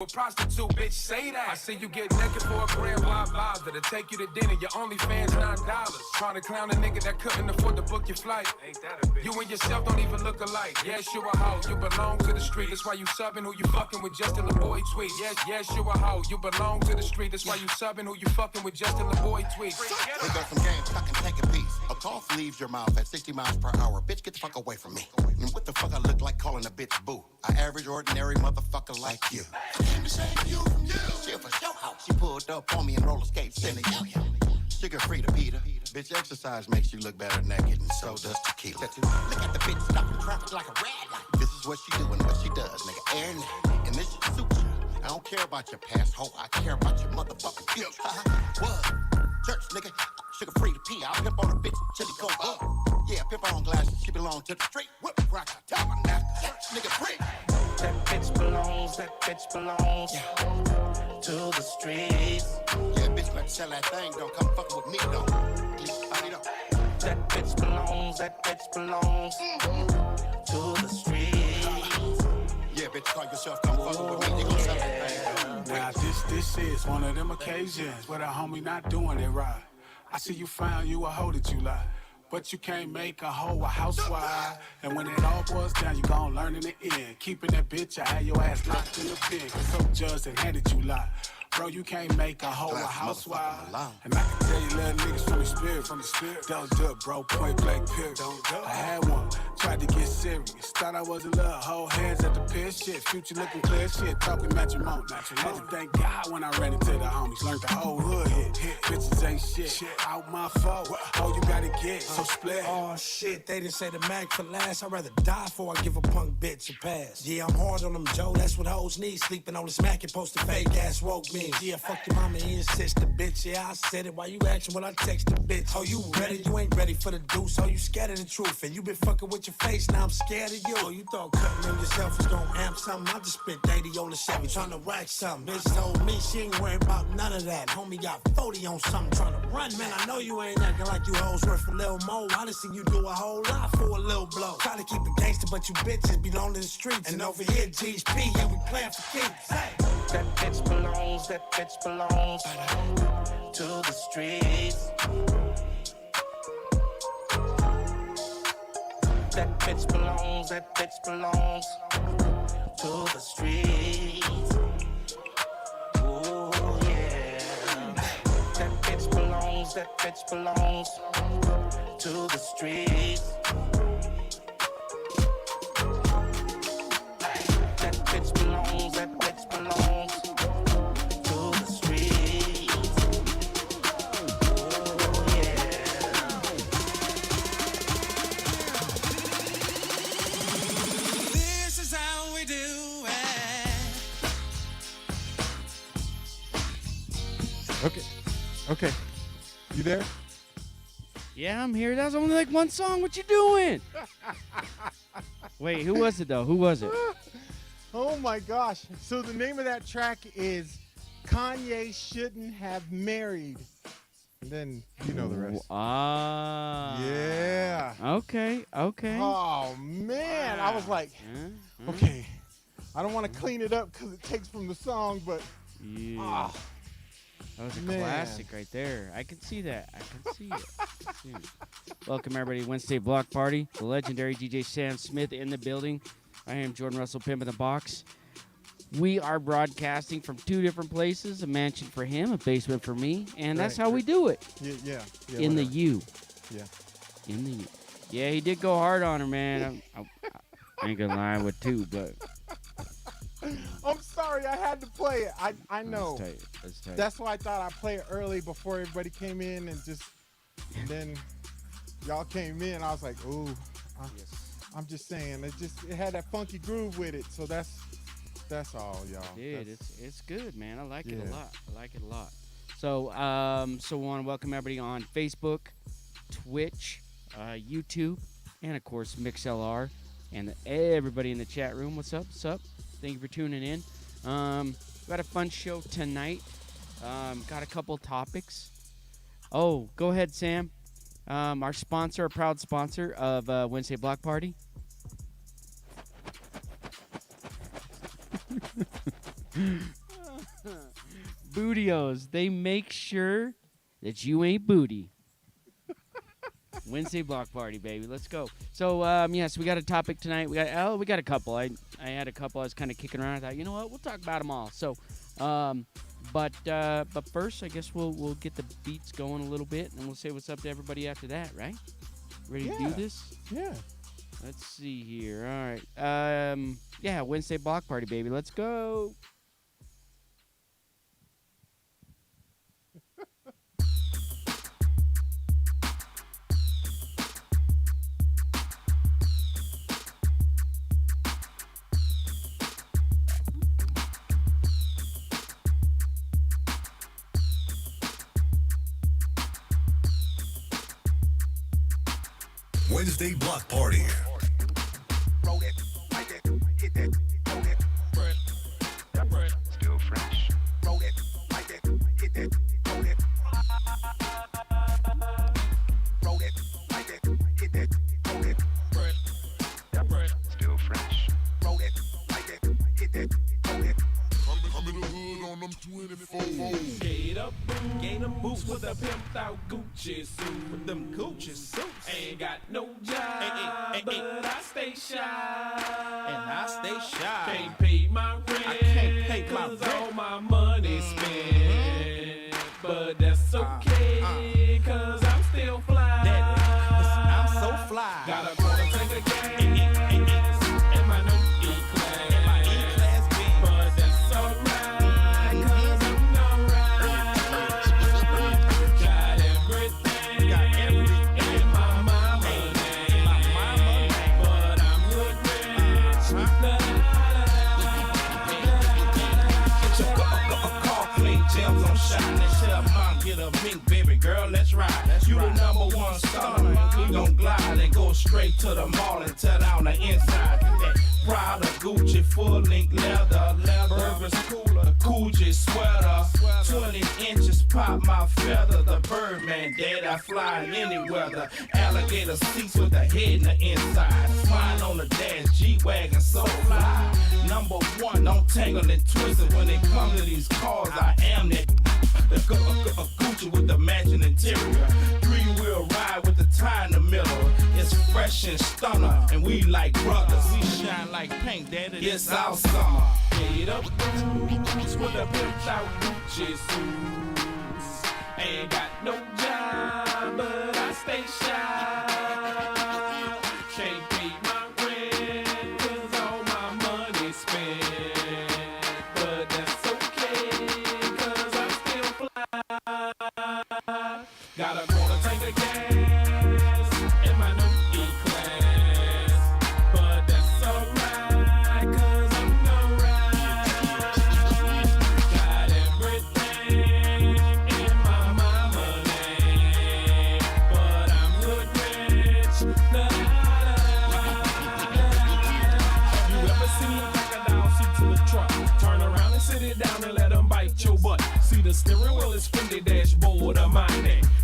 A prostitute, bitch, say that. I see you get naked for a grand, why bother? To take you to dinner, your OnlyFans $9. Trying to clown a nigga that couldn't afford to book your flight. Ain't that a bitch? You and yourself don't even look alike. Yes, you a hoe, you belong to the street. That's why you subbing who you fucking with Justin LaBoy tweet. Yes, you a hoe, you belong to the street. That's why you subbing who you fucking with Justin LaBoy tweet. We got some games, fucking take a piece. A cough leaves your mouth at 60 miles per hour. Bitch, get the fuck away from me. And what the fuck I look like calling a bitch boo? An average, ordinary motherfucker like you. Came to save you from you. She for show house. She pulled up on me in roller skates in the yo-yo. Sugar free to Peter. Bitch, exercise makes you look better naked, and so does tequila. Look at the bitch stopping traffic like a red light. This is what she do and what she does, nigga. Air now. And this shit suits you. I don't care about your past hoe. I care about your motherfucking future. What? Church, nigga. Sugar free to pee. I'll pimp on a bitch till he go up. Yeah, pimp on glasses. She belong to the street. Whip rock. I tell my nasty church, nigga free. That bitch belongs to the streets. Yeah, bitch, better sell that thing, don't come fucking with me, though. That bitch belongs to the streets. Yeah, bitch, call yourself, come fucking with me, you gon' sell that thing. Now this is one of them occasions where the homie not doing it right. I see you found you a hoe that you lie. But you can't make a hoe a housewife. And when it all boils down, you gon' learn in the end. Keeping that bitch, I had your ass locked in the pen. Cause some judge that handed you lie. Bro, you can't make a hoe a housewife. And I can tell you little niggas from the spirit. Don't do it, bro, point blank period. I had one, tried to get serious. Thought I was a little hoe, hands at the piss. Shit, future looking clear, shit, talking matrimony. Had to thank God when I ran into the homies. Learned the whole hood hit. Bitches ain't shit, out my fault. All you gotta get, so split. Oh shit, they didn't say the mag for last. I'd rather die before I give a punk bitch a pass. Yeah, I'm hard on them, Joe, that's what hoes need. Sleeping on the smack and post the fake ass woke me. Yeah, fuck your mama and sister, bitch. Yeah, I said it. Why you asking when I text the bitch? Oh, you ready? You ain't ready for the deuce. Oh, you scared of the truth. And you been fucking with your face, now I'm scared of you. Oh, you thought cutting on yourself was gonna amp something. I just spent 80 on the Chevy trying to whack something. Bitch told me she ain't worried about none of that. Homie got 40 on something trying to run. Man, I know you ain't acting like you hoes worth a little more. I done seen you do a whole lot for a little blow. Try to keep it gangster, but you bitches belong to the streets. And over here, GHP, yeah, we playing for keeps. Hey. That bitch belongs to the streets. That bitch belongs to the streets. Ooh, yeah. That bitch belongs to the streets. That bitch belongs to the streets. Ooh, yeah. This is how we do it. Okay. You there? Yeah, I'm here. That was only like one song. What you doing? Wait, who was it, though? Who was it? Oh, my gosh. So the name of that track is Kanye Shouldn't Have Married. And then you know the rest. Yeah. Okay. Oh, man. I was like, okay. I don't want to clean it up because it takes from the song, but... Yeah. That was a classic right there. I can see that. I can see it. Welcome, everybody, to Wednesday Block Party. The legendary DJ Sam Smith in the building. I am Jordan Russell, Pimp in the Box. We are broadcasting from two different places, a mansion for him, a basement for me, and that's how we do it. Yeah, in the U. Yeah. In the U. Yeah, he did go hard on her, man. I ain't gonna lie with two, but... I'm sorry, I had to play it. I know. That's tight. That's why I thought I'd play it early before everybody came in and then y'all came in. I was like, ooh, I'm just saying, it had that funky groove with it. So that's all, y'all. Dude, it's good, man. I like it a lot. So I want to welcome everybody on Facebook, Twitch, YouTube, and of course MixLR, and everybody in the chat room. What's up? Thank you for tuning in. Got a fun show tonight. Got a couple topics. Oh, go ahead, Sam. Our sponsor, a proud sponsor of Wednesday Block Party. Bootios. They make sure that you ain't booty. Wednesday block party, baby. Let's go. So, yes, we got a topic tonight. We got a couple. I had a couple I was kind of kicking around. I thought, you know what? We'll talk about them all. So, but first, I guess we'll get the beats going a little bit, and we'll say what's up to everybody after that, right? Ready to do this? Yeah. Let's see here. All right. Yeah, Wednesday block party, baby. Let's go. Wednesday Block Party. Roll it, like it, hit that, roll it. Bread, that bread, still fresh. Roll it, like it, hit that, roll it. Roll it, like it, hit that, roll it. Bread, that bread, still fresh. Roll it, like it, hit that, roll it. I'm in the hood on them 24. Gator boots with a pimped out Gucci suit. With them Gucci suits. Ain't got no job, but I stay shy. Can't pay my rent. I can't pay my rent. 'Cause all my money spent. But that's okay, 'cause I'm still fly. I'm so fly. Got a quarter tank of gas in my new E-Class. But that's alright, 'cause I'm alright. Got everything in my mama name. But I'm good rich. Car clean, gems on shining. Shut mom, get a mink, baby girl, let's ride. You the number one star, we gon' glide and go straight to the mall and tear down the inside. That Prada, Gucci, full length leather, Burberry's cooler, Coogee sweater, 20 inches pop my feather. The Birdman, dead I fly in any weather. Alligator seats with the head in the inside. Flying on the dash, G-Wagon, so fly. Number one, don't tangle and twist it. When it comes to these cars, I am that. A Gucci with the matching interior. 3-wheel ride with the tie in the middle. It's fresh and stunner, and we like brothers. We shine like paint, daddy. It's our summer. Gator boots with a pimped out Gucci suits. Ain't got no job, but I stay shy. Can't pay my rent, 'cause all my money spent. But that's okay, 'cause I'm still fly. Got a quarter tank of gas in my new E-Class. But that's alright, 'cause I'm alright. Got everything in my mama name. But I'm good rich. Have you ever seen a crocodile seat to the truck? Turn around and sit it down and let them bite your butt. See the steering wheel is Fendi dashboard of mine.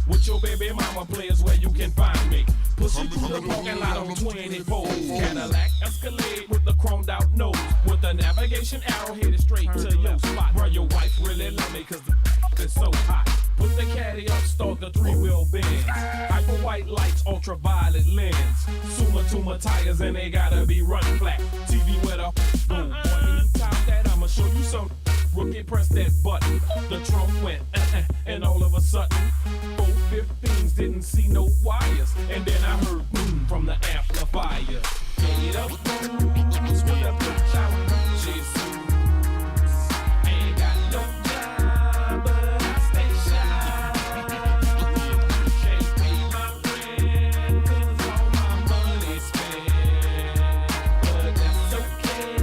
With your baby mama players where you can find me. Push you through the parking lot on 24. Cadillac Escalade with the chromed out nose. With the navigation arrow headed straight to your spot. Where your wife really love me 'cause the is so hot. Put the caddy up, start the 3-wheel bend. Hyper white lights, ultraviolet lens. Suma tires and they gotta be run flat. TV with a boom. Boy, you top that, I'ma show you some. Rookie, press that button. The trunk went, and all of a sudden, 415s didn't see no wires. And then I heard boom from the amplifier. Get up, booms with a bitch out. She's ain't got no job, but I stay shy. Can't pay my rent, 'cause all my money spent. But that's okay,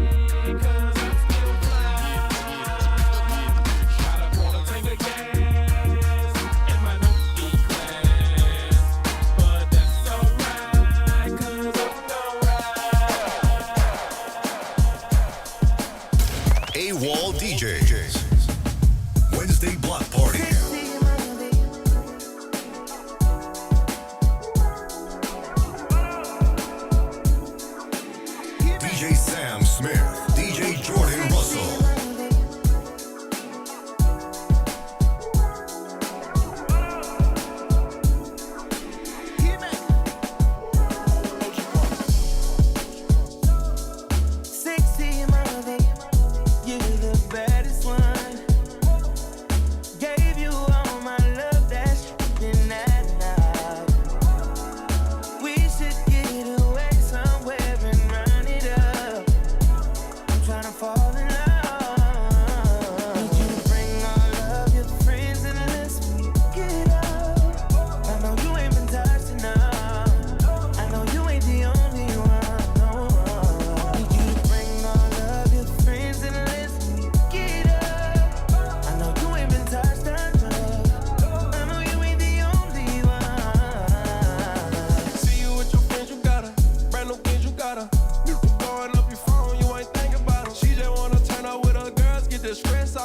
'cause I'm still fly. Got a quarter tank of gas in my new E-Class. But that's alright, 'cause I'm alright.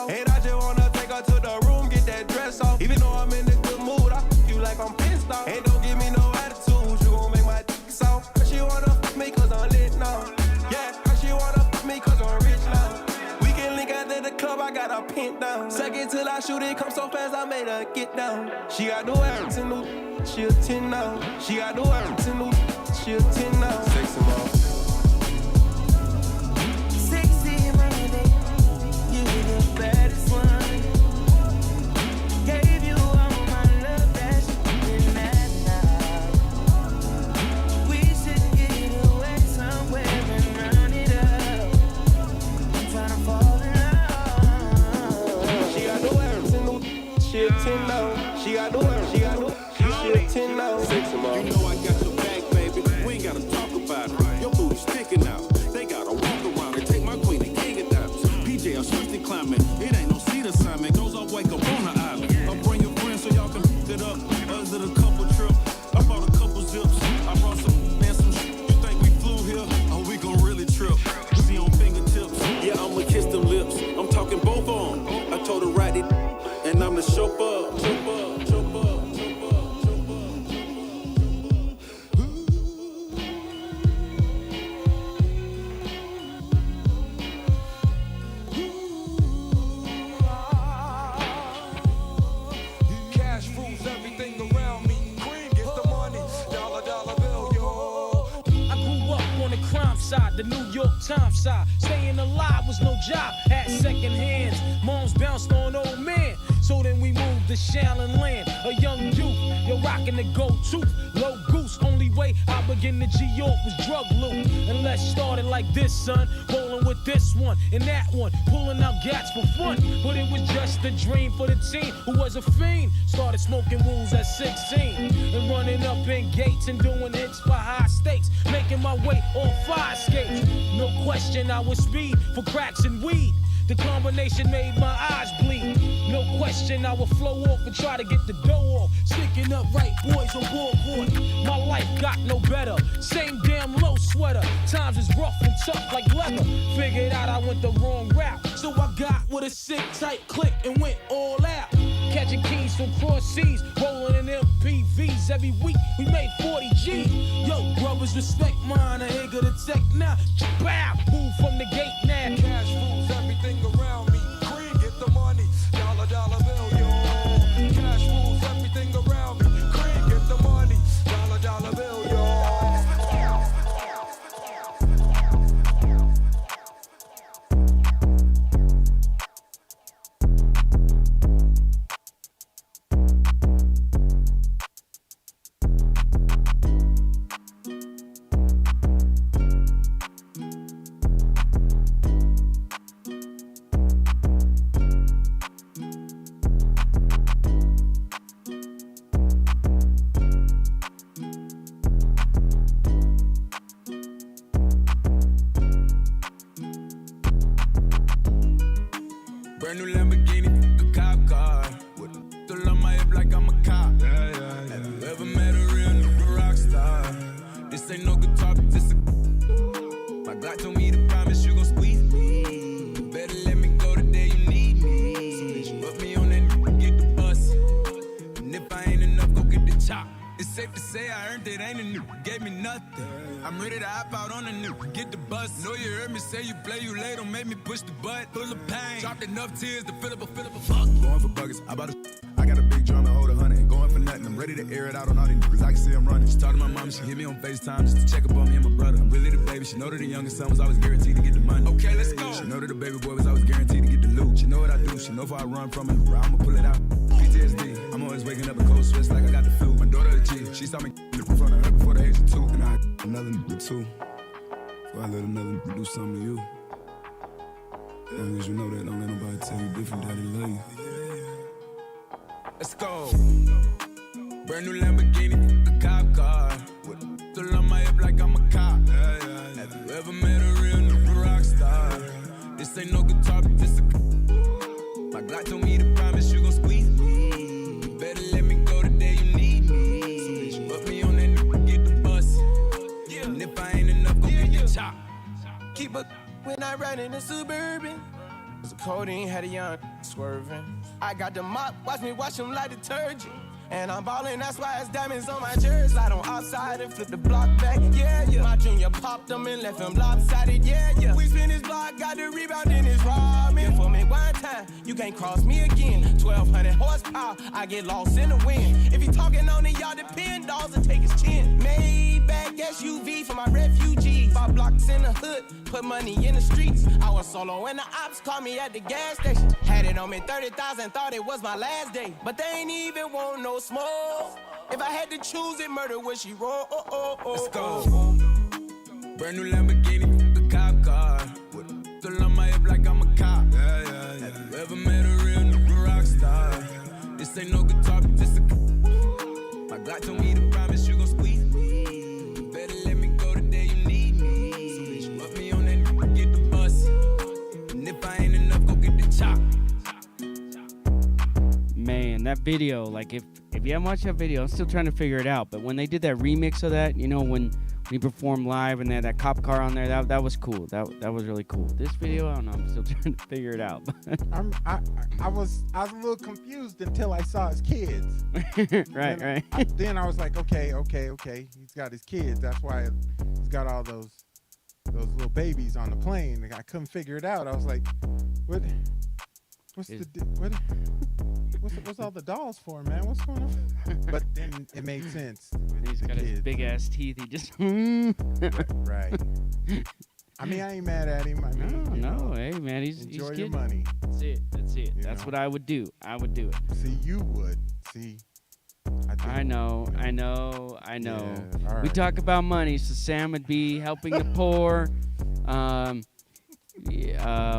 And I just wanna take her to the room, get that dress off. Even though I'm in a good mood, I you like I'm pissed off. And don't give me no attitude, you gon' make my dick soft. Cause she wanna fuck me cause I'm lit now. Yeah, cause she wanna fuck me cause I'm rich now. We can link out at the club, I got her pinned down. Second till I shoot it, come so fast, I made her get down. She got no ass in no, she a 10 now. She got no ass in no, she a 10 now. Sexy mom. Sexy money, you the baddest one. Gave you all my love, that shit been that night. We should get away somewhere and run it up. I'm tryna fall in love. She got no ass in no, she a 10 now. She got no ass, she a 10 now. Sexy mom. You know I got your back, baby. We ain't gotta talk about it. Your booty sticking out. They gotta walk around and take my queen and king of diamonds. PJ, I'm switching climate. It ain't no seat assignment. Goes up, wake up on the island. I'll bring your friends so y'all can it up. Us at a couple trip. I bought a couple zips. I brought some shit. You think we flew here? Oh, we gon' really trip. See on fingertips. Yeah, I'ma kiss them lips. I'm talking both on. I told her right it, and I'm the chauffeur. Cash rules everything around me. Cream, get the money. Dollar, dollar bill, yo. I grew up on the crime side, the New York Times side. Staying alive was no job, had second hands. Moms bounced on old men. So then we moved to Shaolin Land, a young youth. You're rocking the gold tooth, low goose. Only way I began to G-York was drug loot. And let's start it like this, son. Rolling with this one and that one, pulling out gats for fun. But it was just a dream for the teen who was a fiend. Started smoking wools at 16 and running up in gates and doing hits for high stakes. Making my way on fire skates. No question I was speed for cracks and weed. The combination made my eyes bleed. No question I would flow off and try to get the dough off. Sticking up right boys on board. My life got no better. Same damn low sweater. Times is rough and tough like leather. Figured out I went the wrong route. So I got with a sick tight click and went all out. Catching keys from cross seas, rolling in MPVs. Every week we made 40 G's. Yo, brothers, respect mine. I ain't gonna take now. Bow, move from the gate now. Cash rules everything around me. Cream, get the money. Dollar, dollar bill, yo. Cash rules everything around me. Cream, get the money. Dollar, dollar bill, yo. Brand new Lamborghini, a cop car. With still on my hip like I'm a cop. Have you ever met a real nigga rock star? This ain't no guitar, but this a. My Glock told me to promise you gon' squeeze me. You better let me go the day you need me. So bitch, put me on that nigga, get the bus. And if I ain't enough, go get the chop. It's safe to say I earned it, ain't a nigga, gave me nothing. I'm ready to hop out on a nigga, get the bus. Know you heard me say you play, you late, don't make me push the butt. Full of pain, dropped enough tears to fill up a fuck. Going for buggers, I got a big drum and hold 100. Ain't going for nothing, I'm ready to air it out on all these niggas, I can see I'm running. She talked to my mom, she hit me on FaceTime just to check up on me and my brother. I'm really the baby, she know that the youngest son was always guaranteed to get the money. Okay, let's go. She know that the baby boy was always guaranteed to get the loot. She know what I do, she know if I run from it, I'ma pull it out. PTSD, I'm always waking up in cold sweats like I got the flu. My daughter the G, she saw me in front of her before the age of 2. And I another nigga too. So I let another nigga do something to you. As long as you know that, don't let nobody tell you different, daddy love you. Let's go. Brand new Lamborghini, a cop car. With still on my hip like I'm a cop. Have you ever met a real nigga rock star? This ain't no guitar, but this a. My Glock told me to promise you gon' squeeze me. You better let me go the day you need me. So bitch, put me on that nigga, get the bus. And if I ain't enough, go get the chop. Keep a when I ride in the Suburban. So codeine had a young swerving. I got the mop, watch me wash them like detergent. And I'm ballin', that's why it's diamonds on my jersey. Slide on outside and flip the block back, yeah, yeah. My junior popped them and left him lopsided, yeah, yeah. We spin his block, got the rebound in his robbing. For me one time, you can't cross me again. 1200 horsepower, I get lost in the wind. If he talking on it, y'all depend, dolls and take his chin. Maybach SUV for my refugees. 5 blocks in the hood, put money in the streets. I was solo and the ops called me at the gas station. Had it on me 30,000, thought it was my last day. But they ain't even want no smoke. If I had to choose it, murder would she roll? Let's go. Brand new Lamborghini, the cop car. With the on my hip like I'm a cop. Yeah. Have you ever met a real new rock star? This ain't no guitar, but just a. My God told me to promise you gon' squeeze me. You better let me go the day you need me. So bitch, put me on that, get the bus. And if I ain't enough, go get the chop. Man, that video, like if you haven't watched that video, I'm still trying to figure it out. But when they did that remix of that, you know, when we performed live and they had that cop car on there, that was cool. That was really cool. This video, I don't know, I'm still trying to figure it out. I was a little confused until I saw his kids. right. Then I was like, okay. He's got his kids. That's why he's got all those little babies on the plane. I couldn't figure it out. I was like, what's all the dolls for, man? What's going on? But then it made sense. He's got his big ass teeth. He just right. I mean, I ain't mad at him. I mean, no, hey man, he's enjoy he's your money. That's it. You That's know? what I would do. I would do it. See, you would. See, I know. Yeah, all We right. talk about money, so Sam would be helping the poor.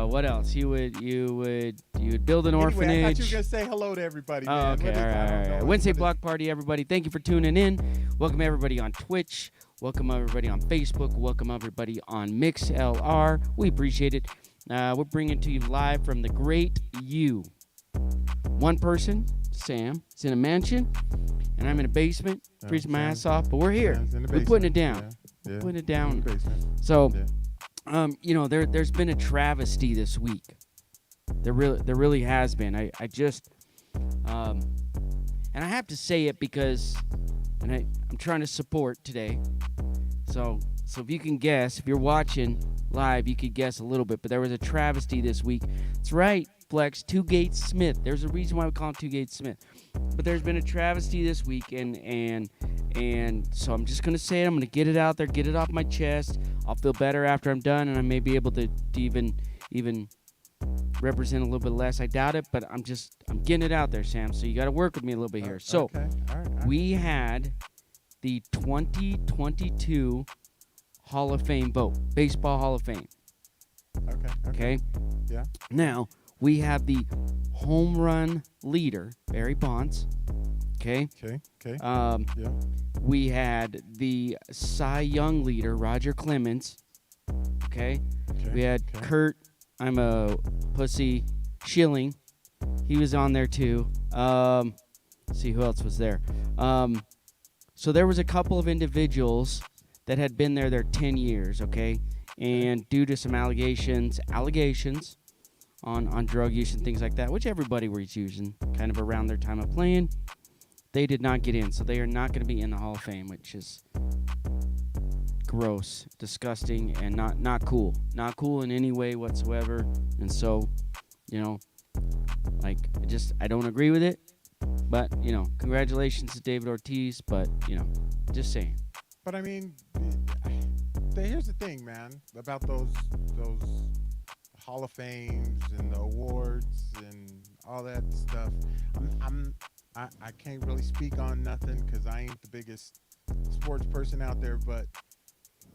What else? You would build an orphanage. Anyway, I thought you were gonna say hello to everybody. Oh, Man. okay, all right. Wednesday Block Party, everybody. Thank you for tuning in. Welcome everybody on Twitch. Welcome everybody on Facebook. Welcome everybody on MixLR. We appreciate it. We're bringing to you live from the Great U. One person, Sam, is in a mansion, and I'm in a basement, freezing my ass off. But we're here. We're putting it down. Yeah. We're putting it down. In the basement. So. Yeah. There's been a travesty this week. There really has been. I just, and I have to say it because, and I'm trying to support today. So if you can guess, if you're watching live, you could guess a little bit. But there was a travesty this week. That's right, Flex. Two Gates Smith. There's a reason why we call him Two Gates Smith. But there's been a travesty this week, and so I'm just gonna say it. I'm gonna get it out there, get it off my chest. I'll feel better after I'm done, and I may be able to even represent a little bit less. I doubt it, but I'm getting it out there, Sam. So you got to work with me a little bit here. So Okay. All right. we had the 2022 Hall of Fame vote, Baseball Hall of Fame. Okay. Yeah. Now we have the home run leader, Barry Bonds. Okay. Yeah. We had the Cy Young leader, Roger Clemens. Okay. We had Kurt, I'm a pussy, Schilling. He was on there too. Let's see who else was there. So there was a couple of individuals that had been there 10 years, okay? And due to some allegations on drug use and things like that, which everybody was using kind of around their time of playing, they did not get in. So they are not going to be in the Hall of Fame, which is gross, disgusting, and not cool. Not cool in any way whatsoever. And so, I don't agree with it. But, congratulations to David Ortiz, but, just saying. But I mean, here's the thing, man, about those Hall of Fames and the awards and all that stuff. I can't really speak on nothing because I ain't the biggest sports person out there, but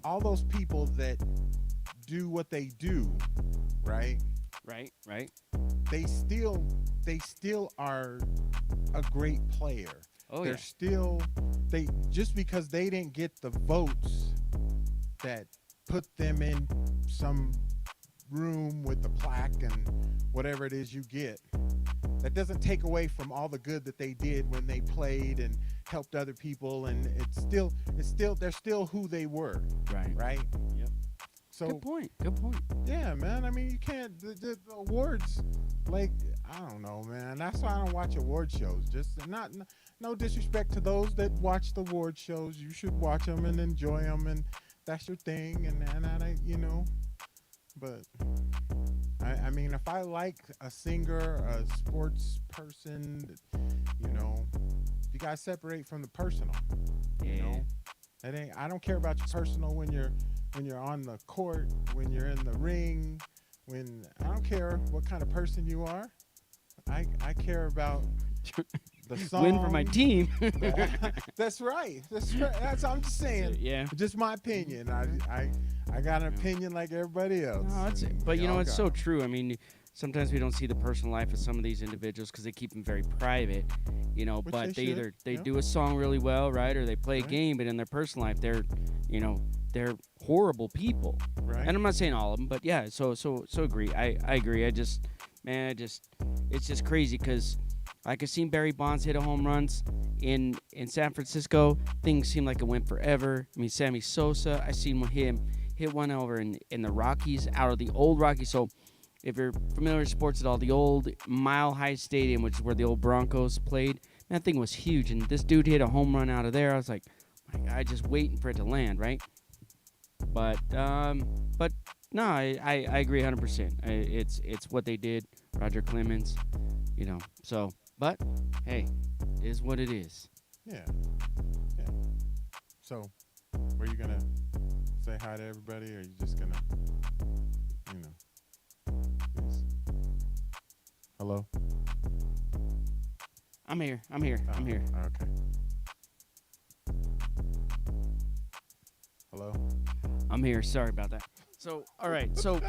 all those people that do what they do, right? Right. They still are a great player. Oh, They're yeah. still just because they didn't get the votes that put them in some room with the plaque and whatever it is you get. That doesn't take away from all the good that they did when they played and helped other people, and they're still who they were. Right. Right? Yep. So Good point. Good point. yeah, man. I mean, you can't the awards. Like I don't know, man. That's why I don't watch award shows. Just not no disrespect to those that watch the award shows. You should watch them and enjoy them, and that's your thing. And I, you know, but I mean, if I like a singer, a sports person, you know, you gotta separate from the personal. You know, that ain't. I don't care about your personal when you're on the court, when you're in the ring, when I don't care what kind of person you are. I care about the song. Win for my team. That's right. That's right. That's I'm just saying. Yeah. Just my opinion. I got an opinion like everybody else. No, that's it. and But we you know, all it's got so 'em. true. I mean, sometimes we don't see the personal life of some of these individuals because they keep them very private, you know. Which But they they either should, they yeah. do a song really well, right, or they play a Right. game, but in their personal life, they're, you know, they're horrible people. Right. And I'm not saying all of them, but yeah. So agree. I agree. It's just crazy because like I've seen Barry Bonds hit a home runs in San Francisco. Things seem like it went forever. I mean, Sammy Sosa, I seen him hit one over in the Rockies, out of the old Rockies. So if you're familiar with sports at all, the old Mile High Stadium, which is where the old Broncos played, that thing was huge. And this dude hit a home run out of there. I was like, my God, just waiting for it to land, right? But no, I agree 100%. It's what they did, Roger Clemens, you know. So, but hey, it is what it is. Yeah. Yeah. So, were you gonna say hi to everybody, or are you just gonna, you know, just... Hello? I'm here. Oh, Okay. Hello? I'm here. Sorry about that. So, all right. So,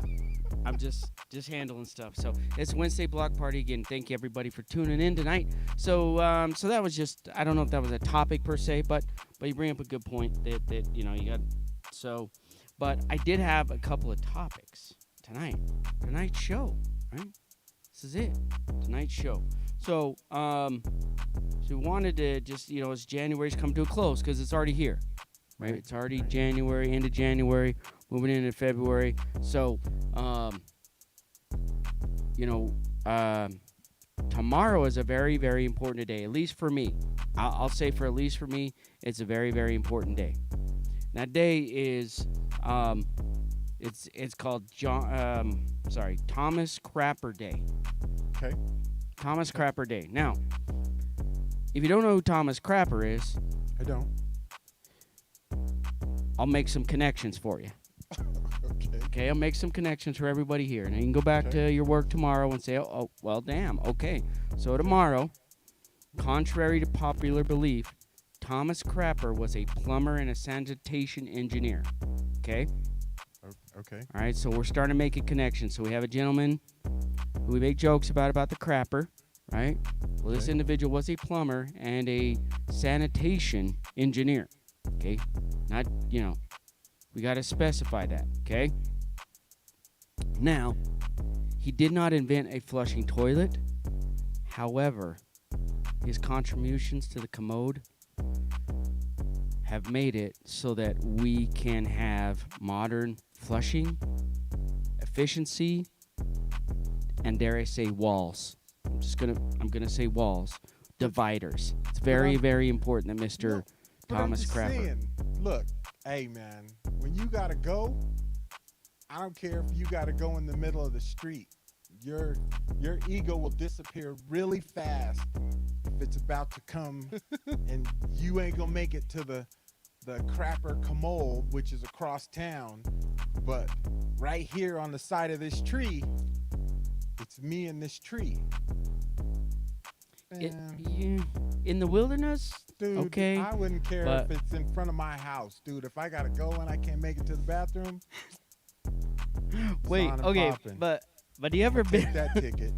I'm just handling stuff. So, it's Wednesday Block Party again. Thank you everybody for tuning in tonight. So, so that was just, I don't know if that was a topic per se, but you bring up a good point that you know you got. So, but I did have a couple of topics tonight's show. Right. This is it. Tonight's show. So, so we wanted to just, you know, as January's come to a close because it's already here. Right, it's already January, end of January, moving into February. So, you know, tomorrow is a very, very important day. At least for me, I'll say at least for me, it's a very, very important day. That day is, it's called Thomas Crapper Day. Okay. Thomas Crapper Day. Now, if you don't know who Thomas Crapper is, I don't. I'll make some connections for you. Okay, I'll make some connections for everybody here. And you can go back to your work tomorrow and say, oh, well, damn, okay. So tomorrow, contrary to popular belief, Thomas Crapper was a plumber and a sanitation engineer. Okay? Okay. All right, so we're starting to make a connection. So we have a gentleman who we make jokes about the crapper, right? Well, this individual was a plumber and a sanitation engineer. Okay? Not, you know, we got to specify that, okay? Now, he did not invent a flushing toilet. However, his contributions to the commode have made it so that we can have modern flushing, efficiency, and dare I say walls. I'm gonna say walls, dividers. It's very, very important that Mr. Thomas Crapper. Look, hey man, when you gotta go, I don't care if you gotta go in the middle of the street. Your ego will disappear really fast if it's about to come, and you ain't gonna make it to the Crapper Commode, which is across town. But right here on the side of this tree, it's me and this tree. In the wilderness, dude, okay. I wouldn't care if it's in front of my house, dude. If I gotta go and I can't make it to the bathroom, wait, okay, popping. but do you ever been take that ticket?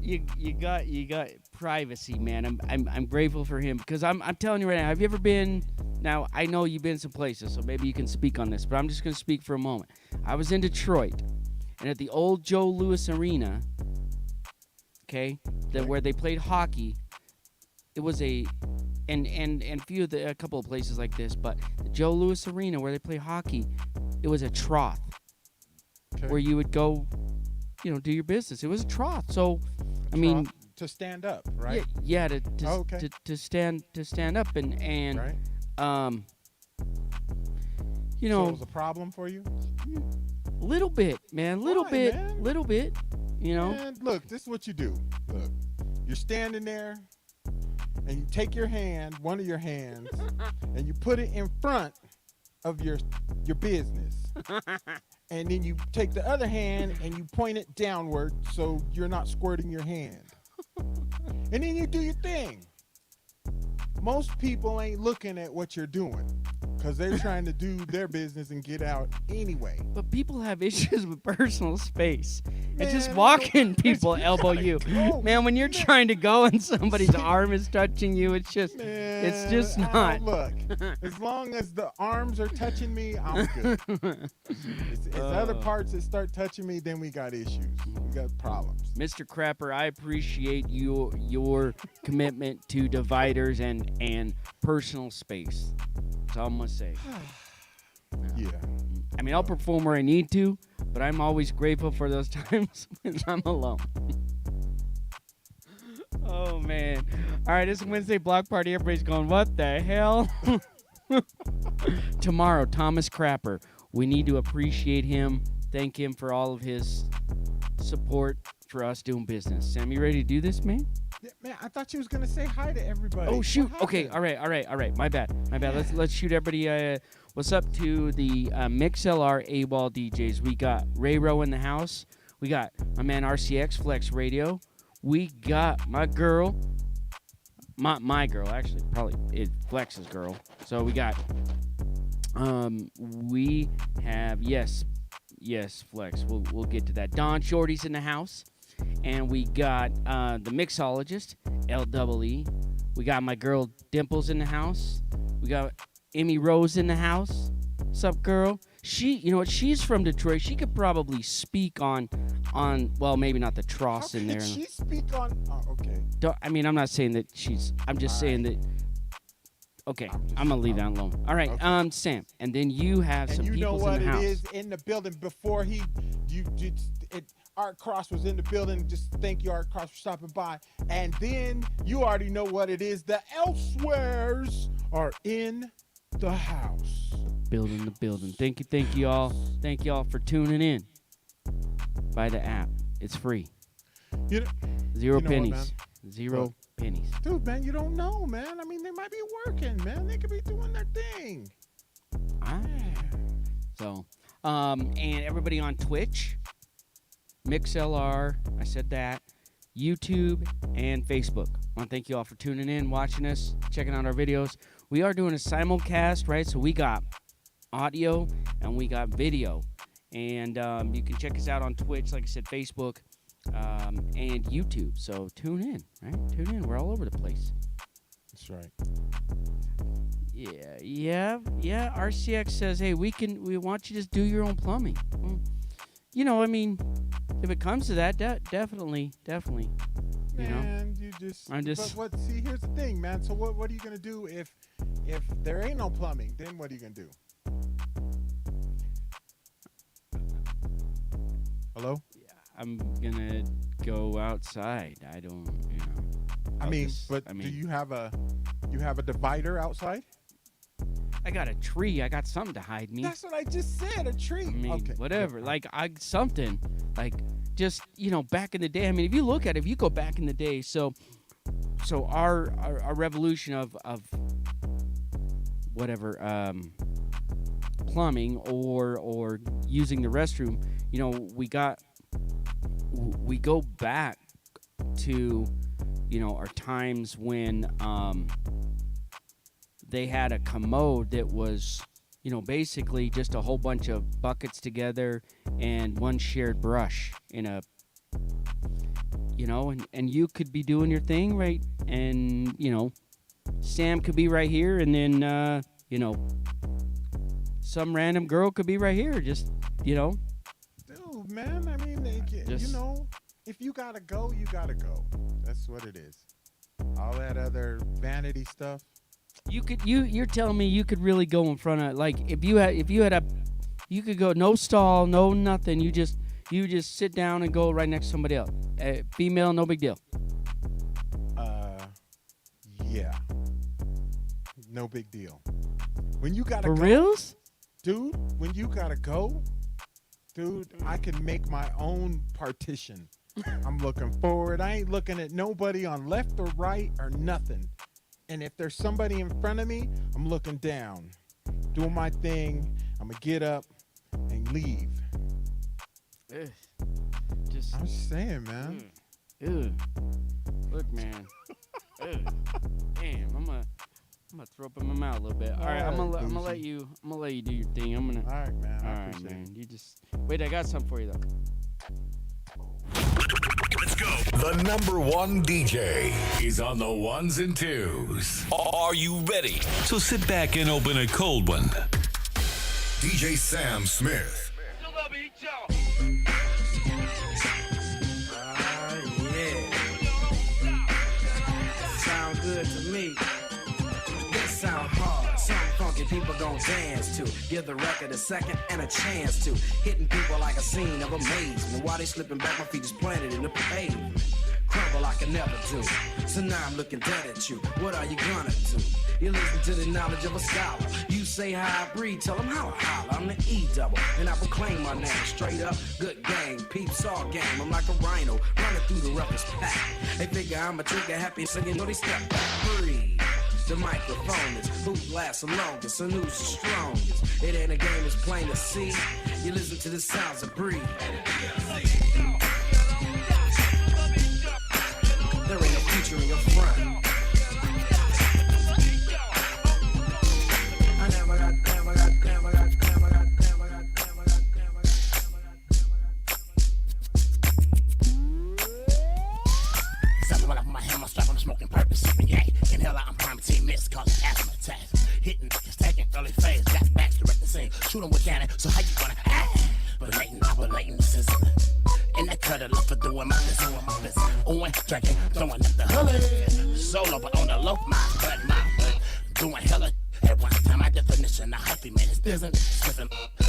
you got privacy, man. I'm grateful for him because I'm telling you right now. Have you ever been? Now I know you've been some places, so maybe you can speak on this. But I'm just gonna speak for a moment. I was in Detroit, and at the old Joe Louis Arena. Okay, where they played hockey, it was an and a couple of places like this, but the Joe Louis Arena where they play hockey, it was a trough where you would go, do your business. It was a trough. So, I mean, to stand up, right? Yeah, to stand up and right. So it was a problem for you? Little bit, man. Little bit. Man, look, this is what you do. Look, you're standing there, and you take your hand, one of your hands, and you put it in front of your business. And then you take the other hand and you point it downward so you're not squirting your hand. And then you do your thing. Most people ain't looking at what you're doing because they're trying to do their business and get out anyway. But people have issues with personal space. And just walking, people elbow you. Man, when you're trying to go and somebody's arm is touching you, it's just not. Look, as long as the arms are touching me, I'm good. It's other parts that start touching me, then we got issues. We got problems. Mr. Crapper, I appreciate your commitment to dividers and personal space. That's all I'm going to say. Yeah. I mean, I'll perform where I need to, but I'm always grateful for those times when I'm alone. Oh, man. All right, it's Wednesday Block Party. Everybody's going, what the hell? Tomorrow, Thomas Crapper. We need to appreciate him, thank him for all of his support for us doing business. Sam, you ready to do this, man? Yeah, man, I thought you was going to say hi to everybody. Oh, shoot. Okay, all right. My bad. Let's shoot everybody. What's up to the MixLR AWOL DJs? We got Ray Rowe in the house. We got my man RCX Flex Radio. We got my girl. My girl, actually. Probably it's Flex's girl. So we got, we have, yes, Flex. We'll get to that. Don Shorty's in the house. And we got the mixologist, LEE. We got my girl Dimples in the house. We got Emmy Rose in the house. What's up, girl? She's from Detroit. She could probably speak on well, maybe not the Tross in there. How could she speak on? Oh, okay. I'm not saying that she's. I'm just saying that. Okay, I'm gonna leave that alone. All right, okay. Sam, and then you have some people in the house. You know what it is in the building before Art Cross was in the building. Just thank you, Art Cross, for stopping by. And then you already know what it is. The Elsewheres are in the house. Building the building. Thank you all. Thank you all for tuning in. Buy the app. It's free. Zero pennies. Zero pennies. Dude, man, you don't know, man. I mean, they might be working, man. They could be doing their thing. So, and everybody on Twitch, MixLR, I said that, YouTube, and Facebook. I want to thank you all for tuning in, watching us, checking out our videos. We are doing a simulcast, right? So we got audio and we got video. And you can check us out on Twitch, like I said, Facebook, and YouTube. So tune in, right? Tune in. We're all over the place. That's right. Yeah. RCX says, hey, we want you to just do your own plumbing. Well, I mean, if it comes to that, definitely. Man, But see, here's the thing, man. So what are you gonna do if there ain't no plumbing? Then what are you gonna do? Hello? Yeah, I'm gonna go outside. I don't, Do you have a divider outside? I got a tree. I got something to hide me. That's what I just said, a tree. I mean, okay. Whatever. Like, something. Like, just, back in the day. I mean, if you look at it, if you go back in the day, so our revolution of whatever, plumbing or using the restroom, we go back to, our times when, they had a commode that was, basically just a whole bunch of buckets together and one shared brush in a, and you could be doing your thing, right? And, Sam could be right here, and then, some random girl could be right here, just, Dude, man, I mean, if you gotta go, you gotta go. That's what it is. All that other vanity stuff, You're telling me you could really go in front of, like, if you had you could go no stall, no nothing. You just sit down and go right next to somebody else. Female, no big deal. Yeah. No big deal. When you gotta For go, reals? dude, when you gotta go, dude, I can make my own partition. I'm looking forward. I ain't looking at nobody on left or right or nothing. And if there's somebody in front of me, I'm looking down, doing my thing. I'm gonna get up and leave. Ugh. I'm just saying, man. Ew. Look, man. Damn, I'm gonna throw up in my mouth a little bit. All right, I'm gonna let you do your thing. All right, man. All right, man. You just wait. I got something for you though. Let's go. The number one DJ is on the ones and twos. Are you ready? So sit back and open a cold one. DJ Sam Smith. Sound good to me. This sound hard. Something funky people gon' dance to. Give the record a second and a chance to. Hitting people like a scene of amazement. While they slipping back, my feet is planted in the pavement. Crumble I can never do. So now I'm looking dead at you. What are you gonna do? You listen to the knowledge of a scholar. You say how I breathe, tell them how I holler. I'm the E-double, and I proclaim my name. Straight up, good gang, peeps all game. I'm like a rhino, running through the roughest pack. They figure I'm a trigger happy, so you know they step back. Breathe. The microphone is who lasts the longest and who's the strongest. It ain't a game, it's plain to see. You listen to the sounds of breathe. There ain't no future in your front. I never got. Something went up my hammer, strap on the smoking purpose, sipping yak. Inhaler, I'm primating miss, causing asthma attacks. Hitting niggas, taking early phase, got back, direct the scene. Shoot 'em with cannon, so how you gonna Belating the sizzling. And that cutter love for doing my business. Ooin', drinking, throwing up the hood. Solo, but on the low, my butt. Doing hella. At one time, my definition of hyphy, man, is business.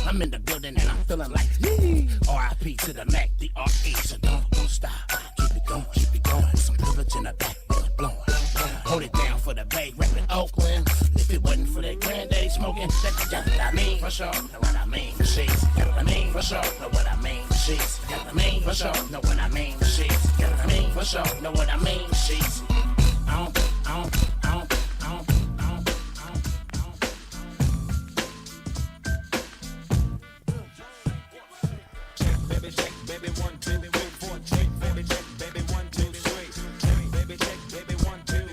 I'm in the building and I'm feeling like, yee. R.I.P. to the Mac, the R.E. So don't stop. Keep it going. With some privilege in the back, blowing. Hold it down for the Bay, rapping Oakland. If it wasn't for that granddaddy smoking, that's what I mean. For sure, know what I mean. For sheets, know what I mean. For sure, know what I mean. For sheets, know what I mean. For sure, know what I mean. For sheets, know what I mean. For sure, know what I mean. For sheets. Check, baby, 1, 2, 3, 4. Check, baby, check, baby, 1, 2, 3. Check, baby, check, baby, 1, 2.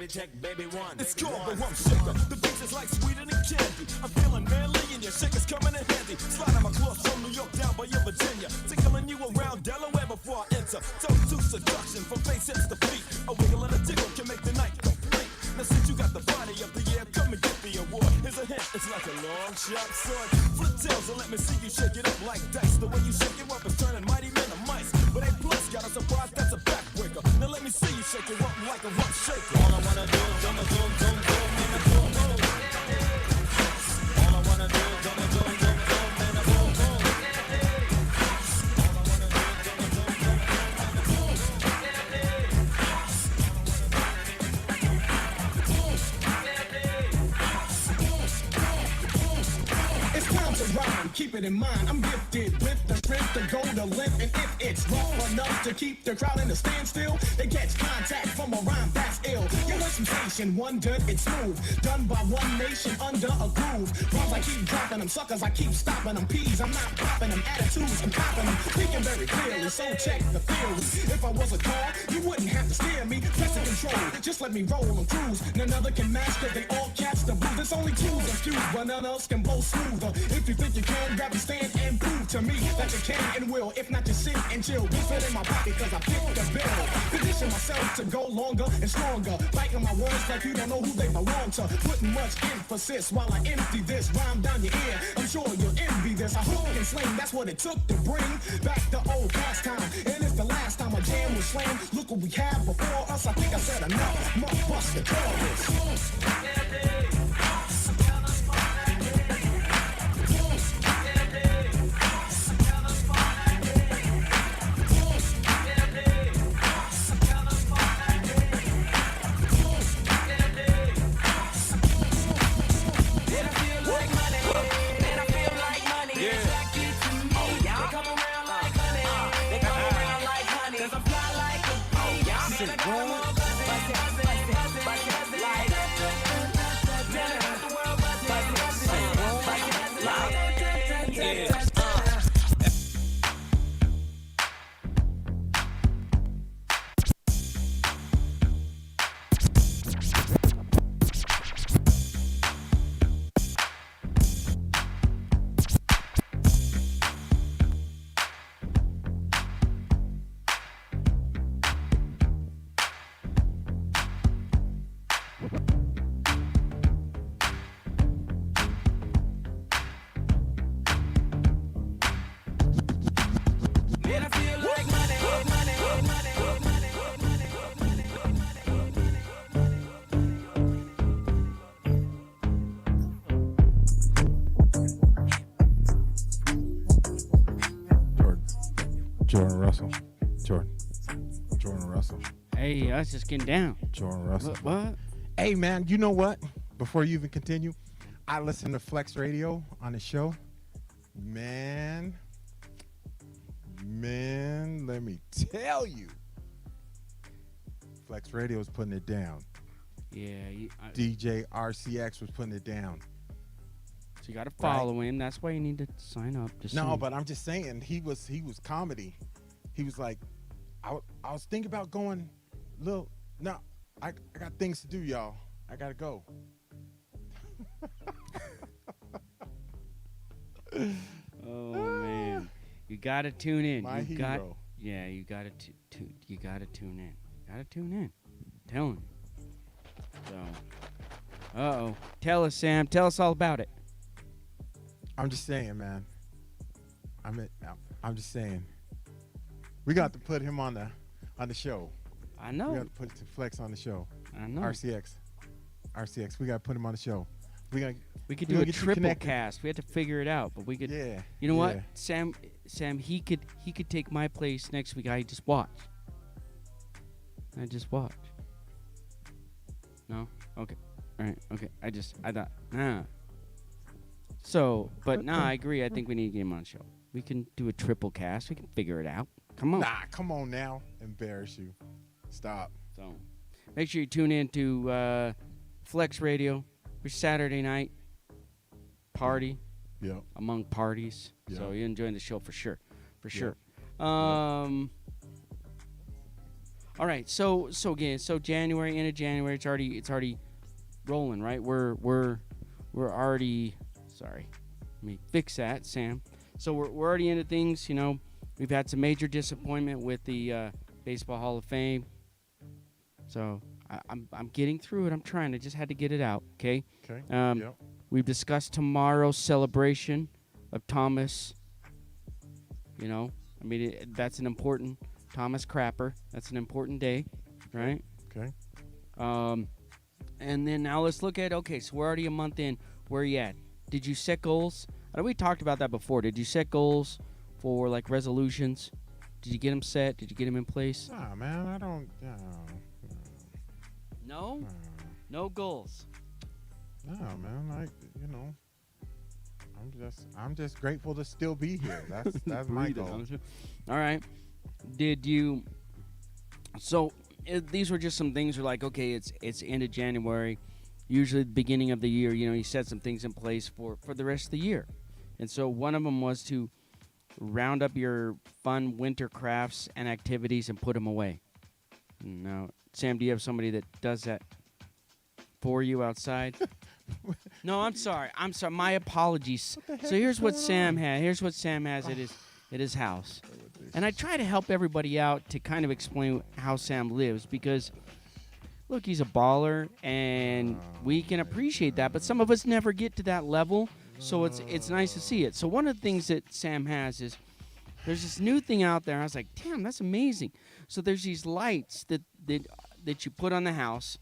Check, baby, 1. It's cool, but I'm sicker. The beats is like sweeter than candy. I'm feeling manly and your shakers coming in handy. Sliding my clothes from New York down by your Virginia. Tickling you around Delaware before I enter. Toast to seduction from face hips to feet. A wiggle and a tickle can make the night complete. Now since you got the body of the year, come and get the award. Here's a hint, it's like a long sharp sword. Flip tails and let me see you shake it up like dice. The way you shake it up is turning mighty men to mice. But A plus got a surprise, that's a backbreaker. Now let me see you shake it up like a rough shaker. All I wanna do is boom, boom, boom, boom, and a boom, boom. All I wanna do is boom, boom, boom, boom, and a boom, boom. It's time to rhyme, keep it in mind. I'm gifted with the strength to go the length. And if it's rough enough to keep the crowd in a standstill, they catch contact from a rhyme that's ill. You want sensation, one good, it's smooth. Done by one nation under a groove. Rhymes I keep dropping them, suckers I keep stopping them. Peas, I'm not popping them, attitudes I'm copping them. Thinking very clearly, so check the theory. If I was a car, you wouldn't have to steer me. Press the control, just let me roll and cruise. None other can match, cause they all catch the blues. There's only twos and few, but none else can blow smoother. If you think you can, grab a stand and prove to me that you can and will. If not, just sit and chill. This it in my pocket, cause I picked the bill. Position myself to go longer and stronger. Biting my words like you don't know who they belong to. Putting much emphasis while I empty this rhyme down your ear. I'm sure you'll envy this. I hook and sling, that's what it took to bring back the old pastime. And it's the last time a jam was slam. Look what we have before us. I think I said enough. Must bust the chorus. Jordan Russell. Jordan Russell. Hey, I was just getting down. Jordan Russell. What? Hey, man, you know what? Before you even continue, I listen to Flex Radio on the show. Man, let me tell you. Flex Radio was putting it down. Yeah. DJ RCX was putting it down. So you got to follow him. That's why you need to sign up. No, but I'm just saying, he was comedy. He was like, I was thinking about going, no, I got things to do, y'all. I got to go. Oh, man. You got to tune in. My hero. You got to tune in. You got to tune in. I'm telling you. So, tell us, Sam. Tell us all about it. I'm just saying, man. I'm just saying. We got to put him on the show. I know. We got to put Flex on the show. I know. RCX. We got to put him on the show. We could do a triple cast. We had to figure it out, but we could. Yeah. You know what, Sam? He could take my place next week. I just watch. No. Okay. All right. Okay. I thought. So, but I agree. I think we need to get him on the show. We can do a triple cast. We can figure it out. Come on. Nah, come on now. Embarrass you. Stop. So, make sure you tune in to Flex Radio. We're Saturday night party. Yeah. Among parties. Yeah. So you're enjoying the show for sure. All right. So January, end of January, it's already rolling, right? We're already. Sorry, let me fix that, Sam. So we're already into things. You know, we've had some major disappointment with the Baseball Hall of Fame. So I'm getting through it. I'm trying. I just had to get it out. Okay. Okay. We've discussed tomorrow's celebration of Thomas. You know, I mean that's an important Thomas Crapper. That's an important day, right? Okay. And then now let's look at. Okay, so we're already a month in. Where are you at? Did you set goals? I know we talked about that before. Did you set goals for like resolutions? Did you get them set? Did you get them in place? Nah, man, I don't. No? No goals. No, man. I'm just grateful to still be here. That's my goal. All right. Did you? So these were just some things. Were like, okay, it's end of January. Usually the beginning of the year, you know, you set some things in place for the rest of the year. And so one of them was to round up your fun winter crafts and activities and put them away. Now, Sam, do you have somebody that does that for you outside? No, I'm sorry. My apologies. So here's what Sam had. Here's what Sam has at his house. And I try to help everybody out to kind of explain how Sam lives because look, he's a baller, and we can appreciate that, but some of us never get to that level, so it's nice to see it. So one of the things that Sam has is there's this new thing out there. I was like, damn, that's amazing. So there's these lights that you put on the house,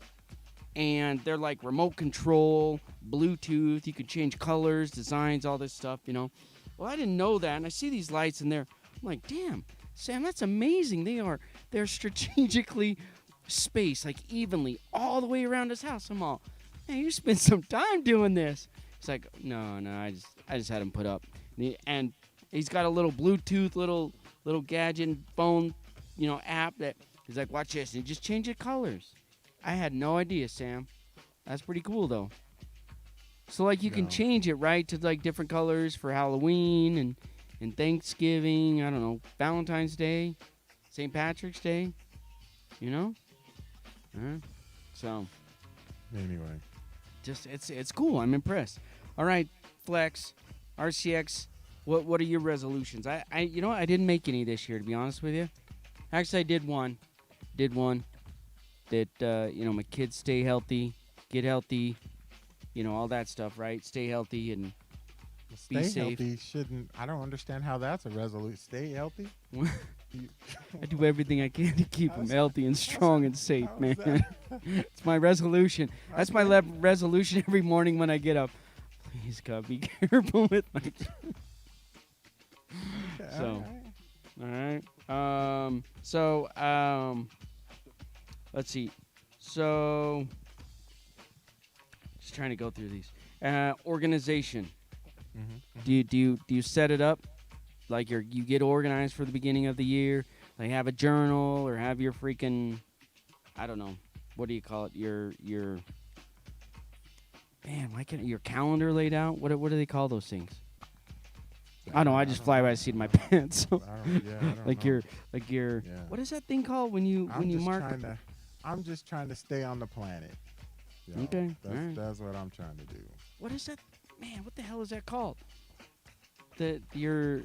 and they're like remote control, Bluetooth. You can change colors, designs, all this stuff, you know. Well, I didn't know that, and I see these lights, and I'm like, damn, Sam, that's amazing. They're strategically spaced, like evenly, all the way around his house. I'm all, man, you spent some time doing this. He's like, no, I just had him put up, and he's got a little Bluetooth, little gadget phone, you know, app that he's like, watch this, and he just changed the colors. I had no idea, Sam. That's pretty cool, though. So, like, you can change it, right, to, like, different colors for Halloween and Thanksgiving, I don't know, Valentine's Day, St. Patrick's Day, you know? So. Anyway. Just, it's cool. I'm impressed. All right, Flex, RCX, what are your resolutions? I you know what? I didn't make any this year, to be honest with you. Actually, I did one. That, you know, my kids stay healthy, get healthy, you know, all that stuff, right? Stay healthy and be safe. Stay healthy shouldn't, I don't understand how that's a resolution. Stay healthy? I do everything I can to keep them healthy and strong and safe, man. It's my resolution. That's my resolution every morning when I get up. Please, God, be careful with my... So, all right. Let's see. So, just trying to go through these. Organization. Mm-hmm. Do you set it up like you get organized for the beginning of the year? Like have a journal or have your freaking, I don't know, what do you call it? Your man, why can't your calendar laid out? What do they call those things? I don't know. I just fly by the seat of my pants. So. I don't like know. your what is that thing called when you mark? I'm just trying to stay on the planet. You know, okay, that's what I'm trying to do. What is that, man? What the hell is that called? Your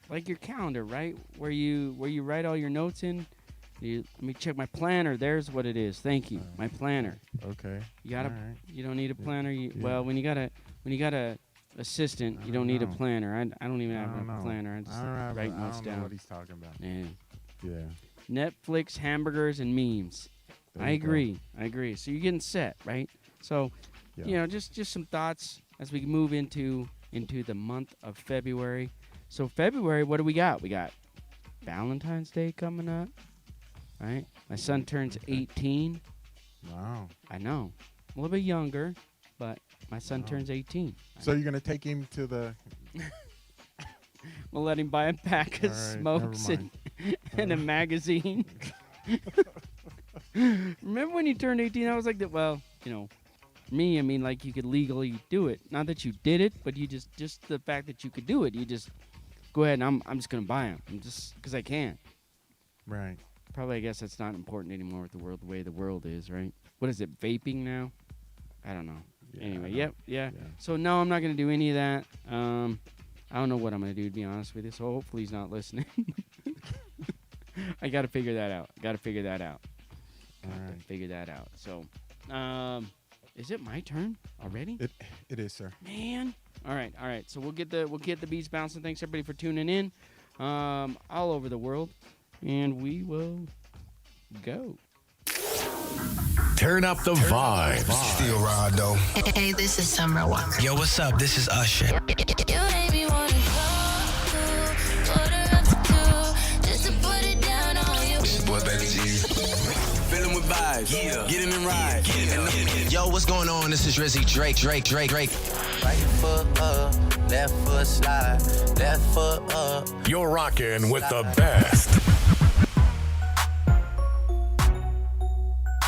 like your calendar, right? Where you write all your notes in. Let me check my planner. There's what it is. Thank you, my planner. Okay. You don't need a planner. Well, when you got a assistant, you don't need a planner. I don't even have a planner. I just write notes down. I don't know what he's talking about. Yeah. Netflix, hamburgers, and memes. I agree. So you're getting set, right? So, you know, just some thoughts as we move into the month of February. So February, what do we got? We got Valentine's Day coming up, right? My son turns 18. Wow. I know. A little bit younger, but my son turns 18. So you're going to take him to the... We'll let him buy a pack of smokes and a magazine. Remember when you turned 18? I was like, well, you know, me, I mean, like you could legally do it. Not that you did it, but you just the fact that you could do it. You just go ahead and I'm just going to buy them. Just because I can. Right. Probably, I guess that's not important anymore with the way the world is, right? What is it, vaping now? I don't know. Yeah, anyway, yeah. So, no, I'm not going to do any of that. I don't know what I'm going to do, to be honest with you. So, hopefully he's not listening. I got to figure that out. Figure that out. So, is it my turn already? It is, sir. Man. All right. So we'll get the beats bouncing. Thanks everybody for tuning in, all over the world, and we will go. Turn up the vibes. Still ride though. Hey, this is Summer Walker. Yo, what's up? This is Usher. You made me wanna go just to put it down on you. This boy, Baby G. Feeling with vibes. Yeah. Get him in ride. Yo, what's going on? This is Rizzy Drake. Right foot up, left foot slide, left foot up. You're rocking with the best.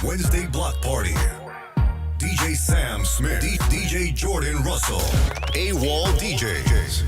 Wednesday Block Party. DJ Sam Smith. DJ Jordan Russell. AWOL DJs.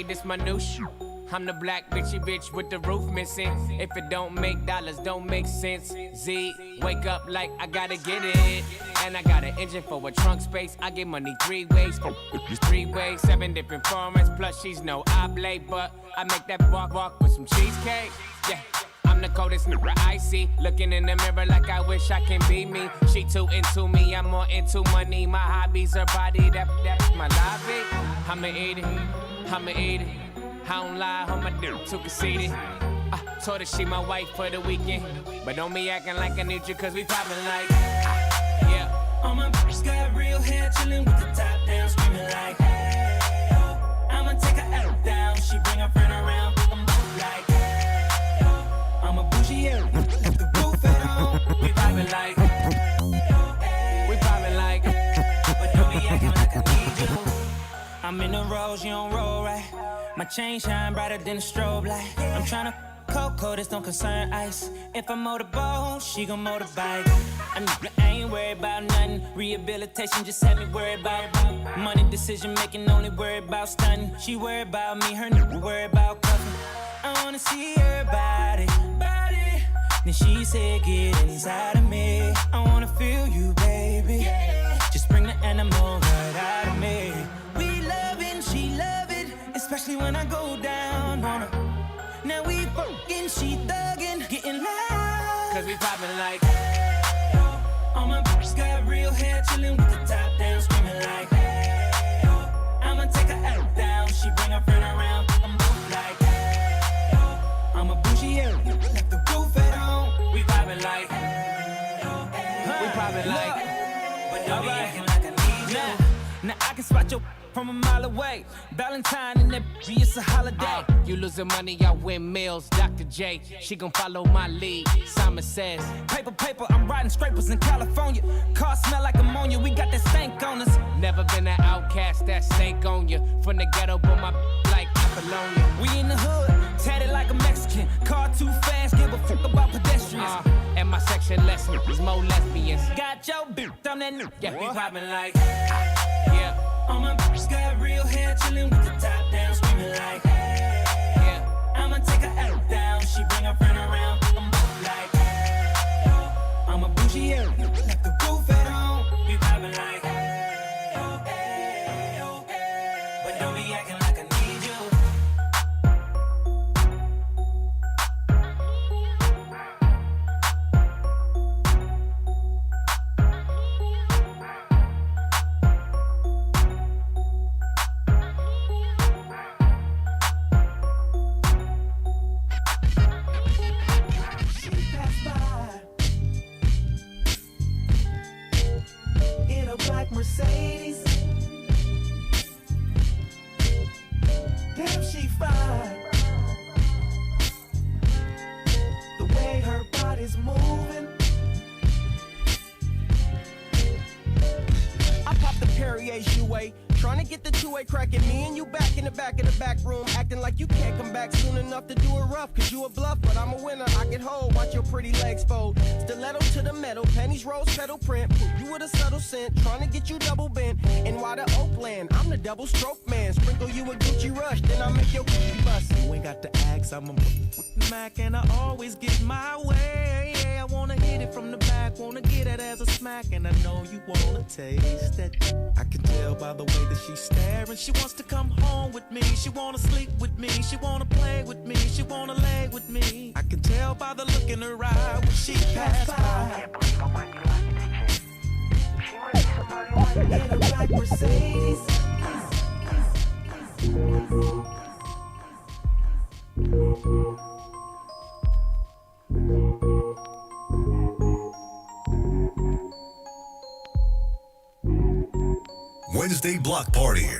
This my new shoe. I'm the black bitchy bitch with the roof missing. If it don't make dollars, don't make sense. Z, wake up like I gotta get it. And I got an engine for a trunk space. I get money 3 ways, 3 ways, 7 different formats. Plus she's no oblate, but I make that walk with some cheesecake. Yeah. I'm the coldest nigga I see. Looking in the mirror like I wish I can be me. She too into me, I'm more into money. My hobbies are body, that's my lobby. I'ma eat it, I'ma eat it. I don't lie, on my dick, too conceited. I told her she my wife for the weekend. But don't be acting like I need you, cause we poppin' like, yeah. All my bitches got real hair, chillin' with the top down, screaming like, hey, oh. I'ma take her out down, she bring her friend around, I'm like, hey, oh. I'm a bougie, left the roof at home. We poppin' like, we poppin' like, but don't be acting like I need you. I'm in the rose, you don't roll right. My chain shine brighter than a strobe light. I'm tryna cocoa, this don't concern ice. If I motorboat, she gon' motorbike. I ain't worried about nothing. Rehabilitation just had me worried about money. Decision making, only worried about stunning. She worried about me, her nigga worried about cuffing. I wanna see her body. Then she said, get inside of me. I wanna feel you, baby. Just bring the animal right out of me. We loving, she love it, especially when I go down on her. Now we fucking, she thuggin', getting loud. Cause we poppin' like, all my bitches got real hair, chillin' with the top down, screaming like, hey, oh. I'ma take her out down, she bring her friend around, I'm like, hey, oh. I'm a bougie, left the roof at home. we poppin' like, we poppin' like, but don't be acting like I need you. Now I can spot your from a mile away. Valentine and that bitch, it's a holiday. You losing money, I win meals. Dr. J, she gon' follow my lead. Simon says, paper, I'm riding scrapers in California. Car smell like ammonia, we got that stank on us. Never been an outcast, that stank on you. From the ghetto, but my like Apollonia. We in the hood, tatted like a Mexican. Car too fast, give a fuck about pedestrians. And my section less niggas, more lesbians. Got your bitch, I'm that nigga. Yeah, we poppin' like, yeah. All my bitches got real hair, chillin' with the top down, screaming like, hey, yeah. I'ma take her out down, she bring her friend around, I'm like, hey, oh. I'm a bougie, left the roof at home. We poppin' like, hey, oh, hey, oh, hey. But don't be acting like I need you. Mercedes. Damn, she fine. The way her body's moving. I popped the Perrier Jouet, trying to get the two-way cracking. Me and you back in the back of the back room, acting like you can't come back soon enough to do it rough. Cause you a bluff, but I'm a winner. I can hold, watch your pretty legs fold. Stiletto to the metal, pennies rose pedal print. You with a subtle scent, trying to get you double bent. And why the Oakland? I'm the double stroke man. Sprinkle you a Gucci Rush, then I make your bust. You ain't got to ask, I'm a Mac, and I always get my way. I wanna hit it from the back, wanna get it as a smack, and I know you wanna taste it. I can tell by the way that she's staring. She wants to come home with me, she wanna sleep with me, she wanna play with me, she wanna lay with me. I can tell by the look in her eye when she passed by. In a black Mercedes. Wednesday Block Party. Say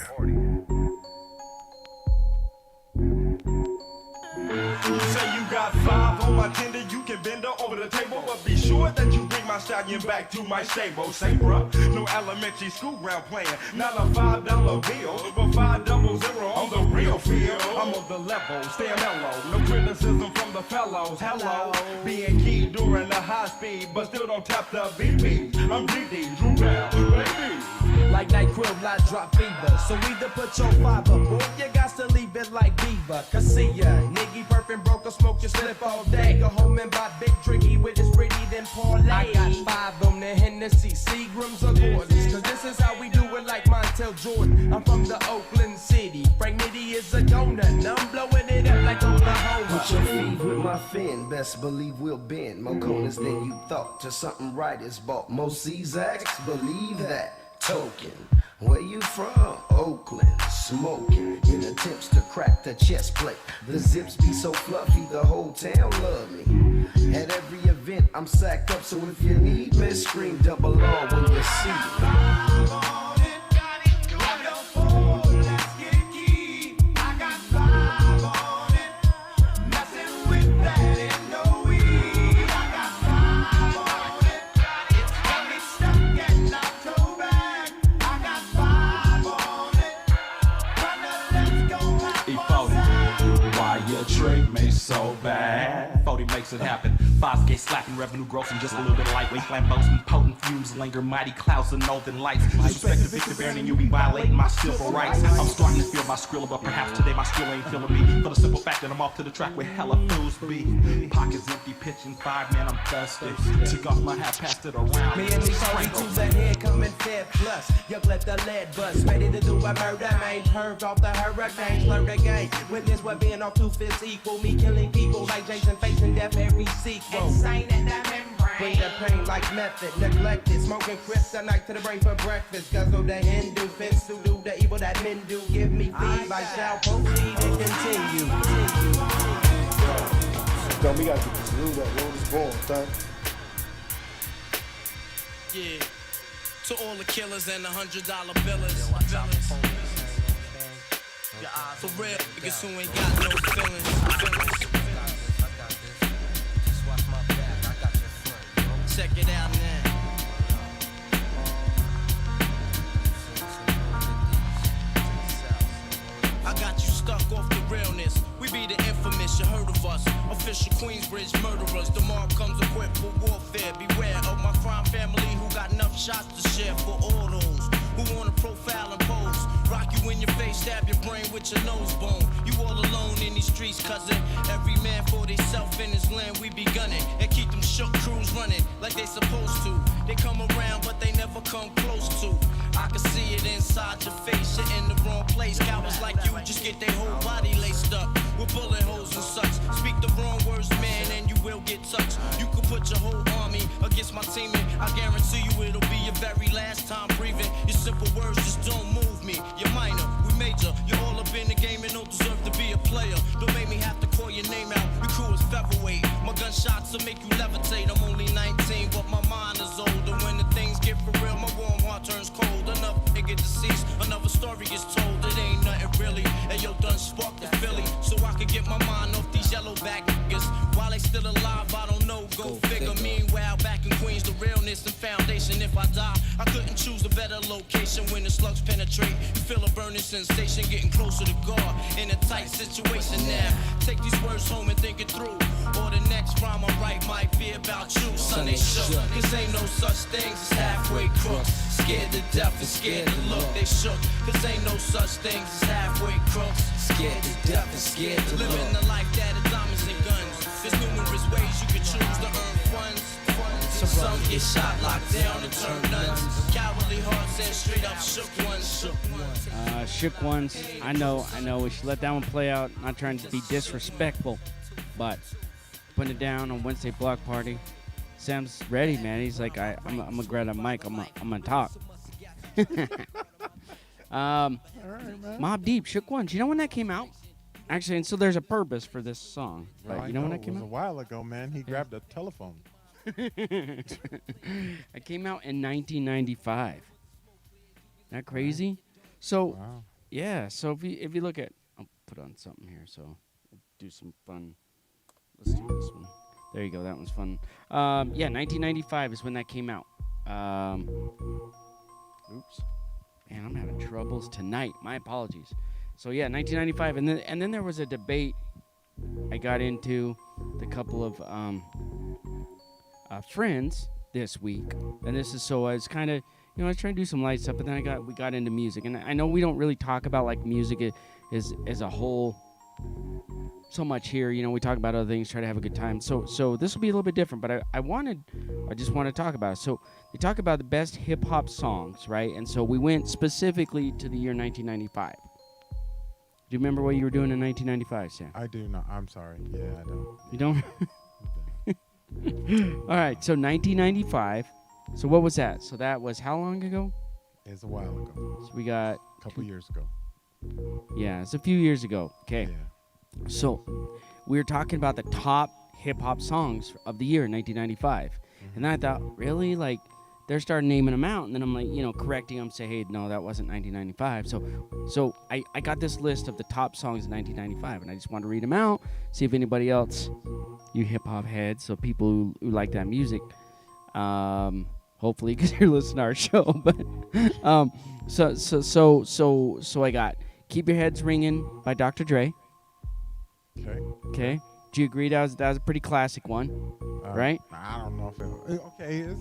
you got 5 on my tender, you can bend her over the table, but be sure that you bring my stallion back to my stable. Say, bruh, no elementary school ground playing, not a $5 bill, but 500 on the real field. I'm on the level, stay mellow, no criticism from the fellows. Hello, being key during the high speed, but still don't tap the BB. I'm DD, Drew Bell, baby. Like NyQuil, I drop fever. So either put your five up, or you got to leave it like Beaver. Cause see ya, nigga perfect broke or smoke your slip all day. Go home and buy big drinky with his pretty then parlay. I got five on the Hennessy, Seagrams or Gordons. Cause this is how we do it like Montel Jordan. I'm from the Oakland City. Frank Nitty is a donut, and I'm blowing it up like Oklahoma. Put your feet with my fin, best believe we'll bend. More corners than you thought, till something right is bought. Most Czaks, believe that. Token, where you from? Oakland, smoking. In attempts to crack the chest plate. The zips be so fluffy, the whole town love me. At every event, I'm sacked up, so if you need me, scream double R when you see me. Trick me so bad. 40 makes it happen. Fives get slapping, revenue growth, and just a little bit of lightweight flambeaus and potent fumes linger. Mighty clouds of northern lights. Disrespect the Victor Baron, and you be violating my civil rights. I'm starting to feel my skrilla, but perhaps today my skrilla ain't feeling me. For the simple fact that I'm off to the track where hella fools be. Pockets empty, pitching five, man, I'm thirsty. Took off my hat, passed it around. Me and these 42s ahead coming fair plus. You let the lead bust. Ready to do a murder, man. Purged off the hurricanes. Learn the game. Witness what being off 2 fists equal. Me killing people like Jason facing death every sequel. Insane in the membrane. Bring the pain like method. Neglected. Smoking kryptonite to the brain for breakfast. Guzzle the Hindu. Fence to do the evil that men do. Give me feed. I shall proceed and continue. Yo, we gotta get this road up. Road is born, son. Yeah. To all the killers and the $100 billers. For real, niggas who ain't got no feelings. Check it out now. I got you stuck off the realness. We be the infamous, you heard of us. Official Queensbridge murderers. The mob comes equipped for warfare. Beware of my crime family who got enough shots to share for all those who wanna profile and pose. Rock you in your face, stab your brain with your nose bone. You all alone in these streets, cousin. Every man for theyself in his land, we be gunning. And keep them shook crews running like they supposed to. They come around, but they never come close to. I can see it inside your face, you're in the wrong place. Cowards like you just get their whole body laced up with bullet holes and such. Speak the wrong words, man, and you will get touched. You could put your whole army against my team, and I guarantee you it'll be your very last time breathing. Your simple words just don't move me. You're minor, we major. You're all up in the game and don't deserve to be a player. Don't make me have to call your name out. Your crew is featherweight. My gunshots will make you levitate. I'm only 19, but my mind is older. When the things get for real, my warm heart turns cold. Another nigga deceased, another story gets told. It ain't nothing really. And yo, done sparked the Philly, so I could get my mind off these yellowback niggas. While they still alive, I don't know. Go figure. Meanwhile, back in Queens, the realness and foundation. If I die, I couldn't choose a better location. When the slugs penetrate, you feel a burning sensation, getting closer to God in a tight situation now. Take these words home and think it through. Or the next rhyme I write might be about you. Son, they shook, cause ain't no such things as halfway crooks. Scared to death and scared to look. They shook, cause ain't no such things as halfway crooks. Scared to death and scared to look. Living the life that is diamonds and guns. There's numerous ways you can choose to earn funds. Some get shot, locked down, and turn nuns. Cowardly hearts and straight up shook ones. Shook ones. I know. We should let that one play out. Not trying to be disrespectful, but putting it down on Wednesday Block Party. Sam's ready, man. He's like, I'm gonna grab a mic. I'm gonna talk. All right, man. Mobb Deep, Shook Ones. You know when that came out? Actually, and so there's a purpose for this song. Right? You know when that came out? It was a while ago, man. He grabbed a telephone. It came out in 1995. Isn't that crazy? So, wow. Yeah. So if you look at, I'll put on something here. So we'll do some fun. Let's do this one. There you go. That one's fun. 1995 is when that came out. Oops. Man, I'm having troubles tonight. My apologies. So yeah, 1995, and then there was a debate I got into with a couple of friends this week, and this is so it's kind of I was trying to do some light stuff, but then we got into music, and I know we don't really talk about like music as a whole so much here. We talk about other things, try to have a good time. So this will be a little bit different, but I just want to talk about it. So they talk about the best hip hop songs, right? And so we went specifically to the year 1995. Do you remember what you were doing in 1995, Sam? I do not. I'm sorry. Yeah, I don't. You don't? All right, so 1995. So what was that? So that was how long ago? It's a while ago. So we got a couple years ago. Yeah, it's a few years ago. Okay. Yeah. So we were talking about the top hip hop songs of the year 1995. And then I thought, really? Like, they're starting naming them out, and then I'm like, correcting them, say, hey, no, that wasn't 1995. So I got this list of the top songs in 1995, and I just wanted to read them out, see if anybody else, you hip hop heads, so people who like that music, hopefully, because you're listening to our show, but so I got "Keep Your Heads Ringing" by Dr. Dre. Okay. Do you agree that was a pretty classic one, right? I don't know if it. Okay,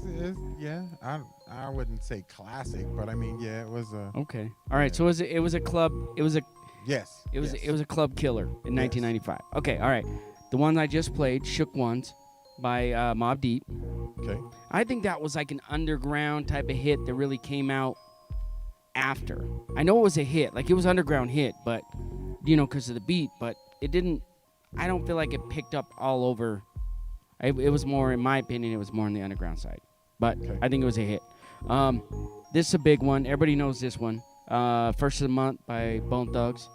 yeah. I wouldn't say classic, but I mean, yeah, it was a. Okay. All right. So it was a club. It was a. Yes. It was a club killer in 1995. Okay. All right. The one I just played, "Shook Ones," by Mobb Deep. Okay. I think that was like an underground type of hit that really came out after. I know it was a hit, like it was underground hit, but because of the beat, but it didn't. I don't feel like it picked up all over. It was more, in my opinion, it was more on the underground side. But I think it was a hit. This is a big one. Everybody knows this one. First of the Month by Bone Thugs.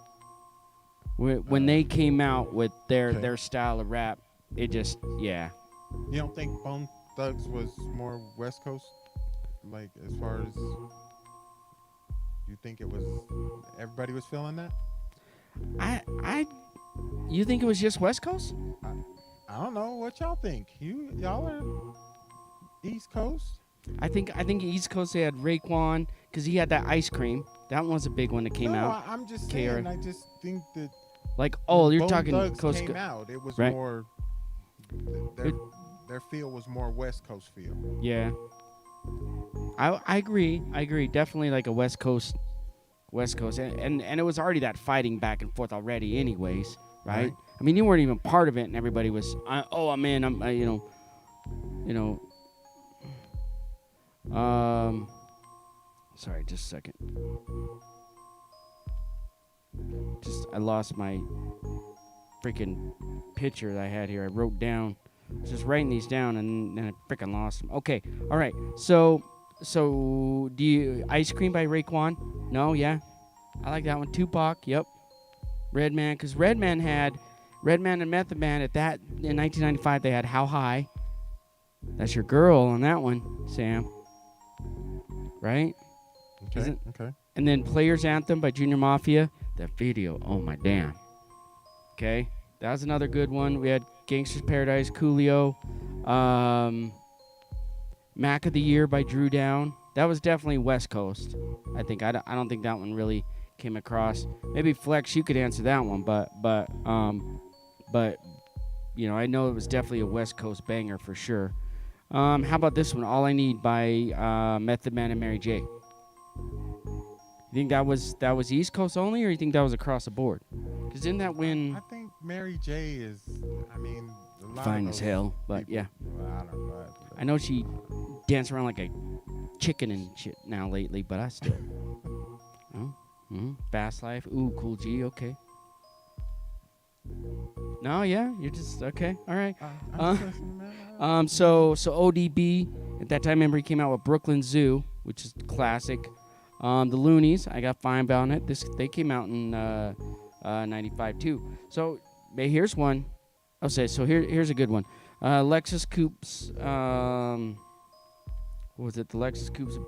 When they came out with their style of rap, it just, yeah. You don't think Bone Thugs was more West Coast? Like, as far as... You think it was... Everybody was feeling that? You think it was just West Coast? I don't know. What y'all think? Y'all are East Coast? I think East Coast, they had Raekwon, because he had that ice cream. That one was a big one that came out. I'm just saying. I just think that... Like, oh, you're Bone talking Thugs Coast came out. It was right? more... Their feel was more West Coast feel. Yeah. I agree. Definitely like a West Coast. And it was already that fighting back and forth already anyways, right? I mean, you weren't even part of it, and everybody was, I'm in, sorry, just a second. I lost my freaking picture that I had here. I wrote down, just writing these down, and then I freaking lost them. Okay, all right. So do you Ice Cream by Raekwon? No, yeah, I like that one. Tupac, yep. Redman, because Redman and Method Man at that in 1995. They had How High. That's Your Girl on that one, Sam. Right? Okay. Okay. And then Players Anthem by Junior Mafia. That video, oh my damn. Okay, that was another good one. We had Gangsta's Paradise, Coolio, Mac of the Year by Drew Down. That was definitely West Coast. I think I don't think that one really came across. Maybe Flex, you could answer that one, but I know it was definitely a West Coast banger for sure. How about this one, All I Need by Method Man and Mary J? You think that was East Coast only, or you think that was across the board? Because didn't that win? I think Mary J is, I mean, a lot fine of as those hell, but people, yeah. Well, I don't know. I know she danced around like a chicken and shit now lately, but I still. Fast Life. Ooh, Cool G. Okay. No, yeah, you're just okay. All right. So ODB at that time, remember he came out with Brooklyn Zoo, which is classic. The Loonies, I got Fine on it. They came out in 95 too. So here's one. Okay, so here's a good one. Lexus Coupes. What was it? The Lexus Coupes.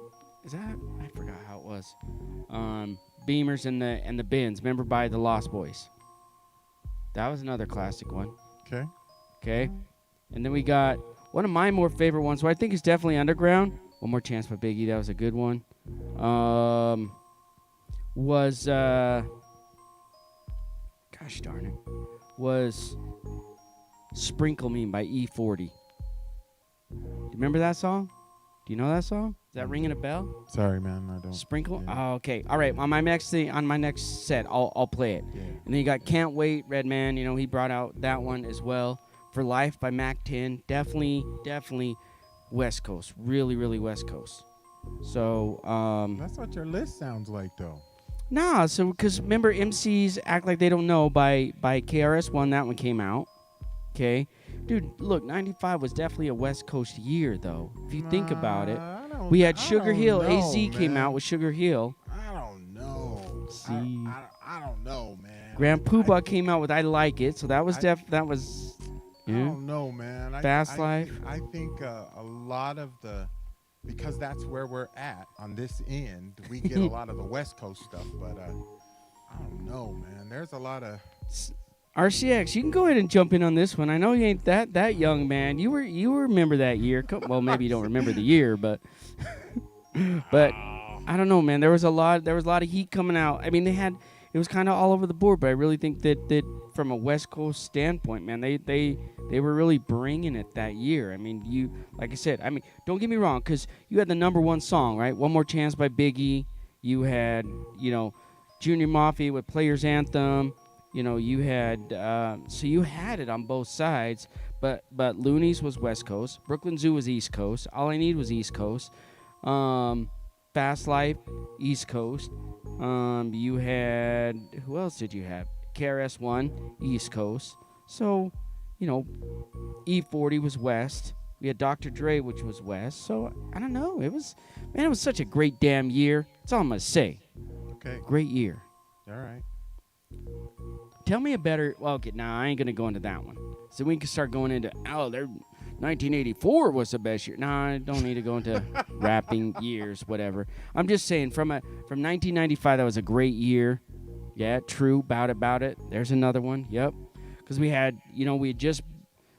Is that? I forgot how it was. Beamers and the Bins. Remember by the Lost Boys. That was another classic one. Okay. And then we got one of my more favorite ones, who I think is definitely underground. One More Chance by Biggie. That was a good one. Was gosh darn it, was Sprinkle Me by E40. Do you remember that song? Do you know that song? that ringing a bell? Sorry, man, I don't. Sprinkle? Yeah. Oh, okay. All right. On my next set, I'll play it. Yeah. And then you got Can't Wait, Redman. You know, he brought out that one as well. For Life by Mac 10. Definitely West Coast. Really, really West Coast. So, That's what your list sounds like, though. Nah, so because remember, MCs Act Like They Don't Know by KRS-One, that one came out. Okay, dude, look, '95 was definitely a West Coast year, though. If you think about it, we had Sugar Hill. AZ came out with Sugar Hill. I don't know. See, I don't know, man. Grand Poobah came out with I Like It, so that was I yeah. don't know, man. Fast Life. I think a lot of because that's where we're at on this end. We get a lot of the West Coast stuff, but I don't know, man. There's a lot of RCX. You can go ahead and jump in on this one. I know you ain't that young, man. You remember that year? Well, maybe you don't remember the year, but I don't know, man. There was a lot of heat coming out. I mean, it was kind of all over the board, but I really think that from a West Coast standpoint, man, they were really bringing it that year. I mean, like I said, don't get me wrong, because you had the #1 song, right? One More Chance by Biggie. You had, Junior Mafia with Players Anthem. You had, so you had it on both sides, but Looney's was West Coast. Brooklyn Zoo was East Coast. All I Need was East Coast. Fast Life, East Coast. You had, who else did you have? KRS-One, East Coast. So, E40 was West. We had Dr. Dre, which was West. So, I don't know. It was such a great damn year. That's all I'm going to say. Okay. Great year. All right. Tell me a better, well, okay, I ain't going to go into that one. So we can start going into, 1984 was the best year. I don't need to go into rapping years, whatever. I'm just saying, from 1995, that was a great year. Yeah, true, About It. There's another one, yep. Because we had just,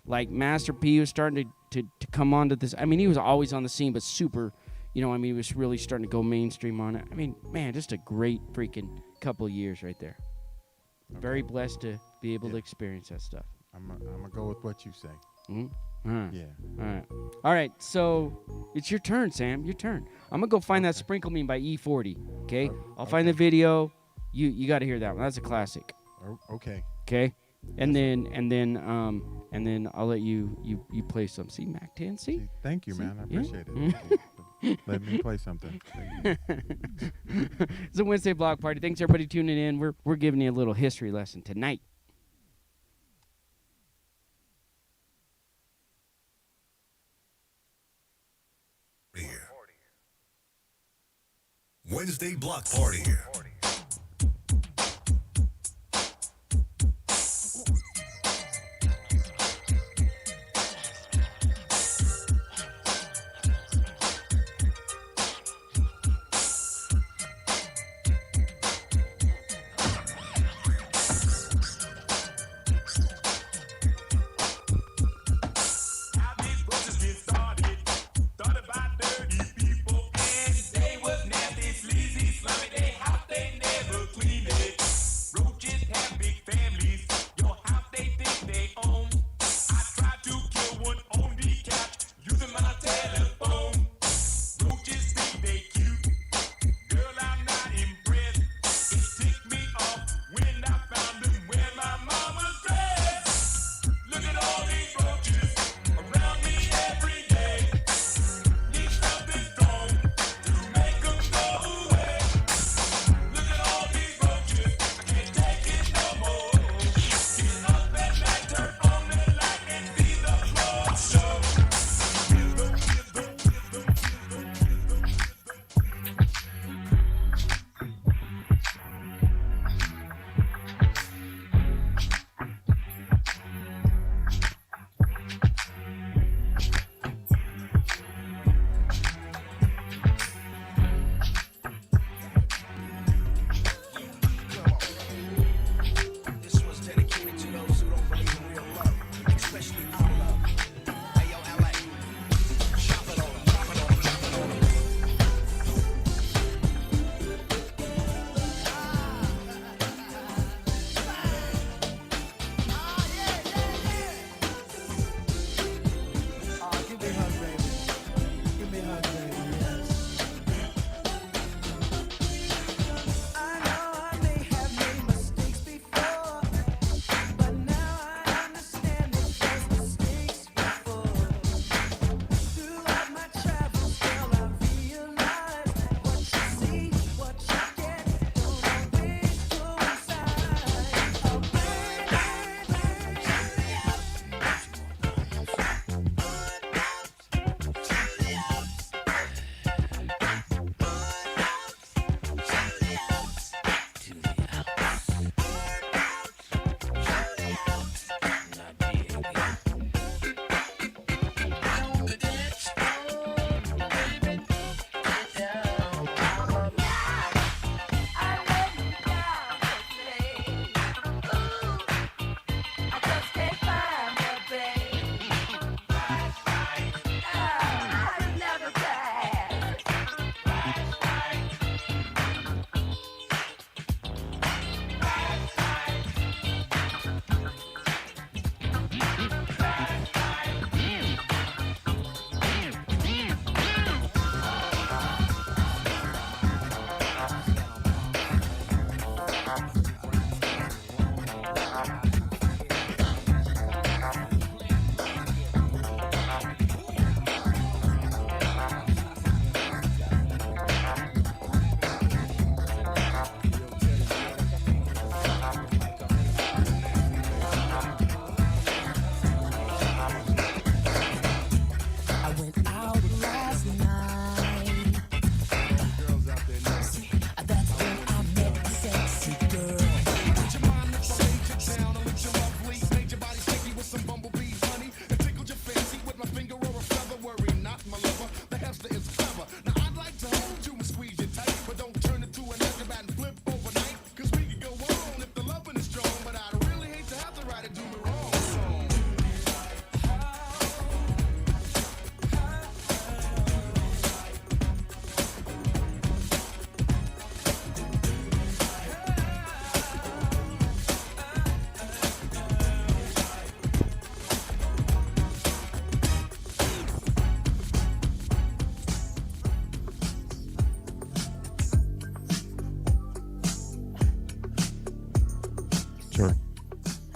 like, Master P was starting to come onto this. I mean, he was always on the scene, but super, he was really starting to go mainstream on it. I mean, man, just a great freaking couple of years right there. Okay. Very blessed to be able to experience that stuff. I'm gonna go with what you say. Mm-hmm. All right. Yeah. All right. So it's your turn, Sam. Your turn. I'm gonna go find that "Sprinkle Me" by E40. Okay. I'll find the video. You got to hear that one. That's a classic. Okay. Okay. And then I'll let you play some. See, Mac 10. See. Thank you, man. I appreciate it. Let me play something. It's a Wednesday block party. Thanks everybody tuning in. We're giving you a little history lesson tonight. Wednesday block party.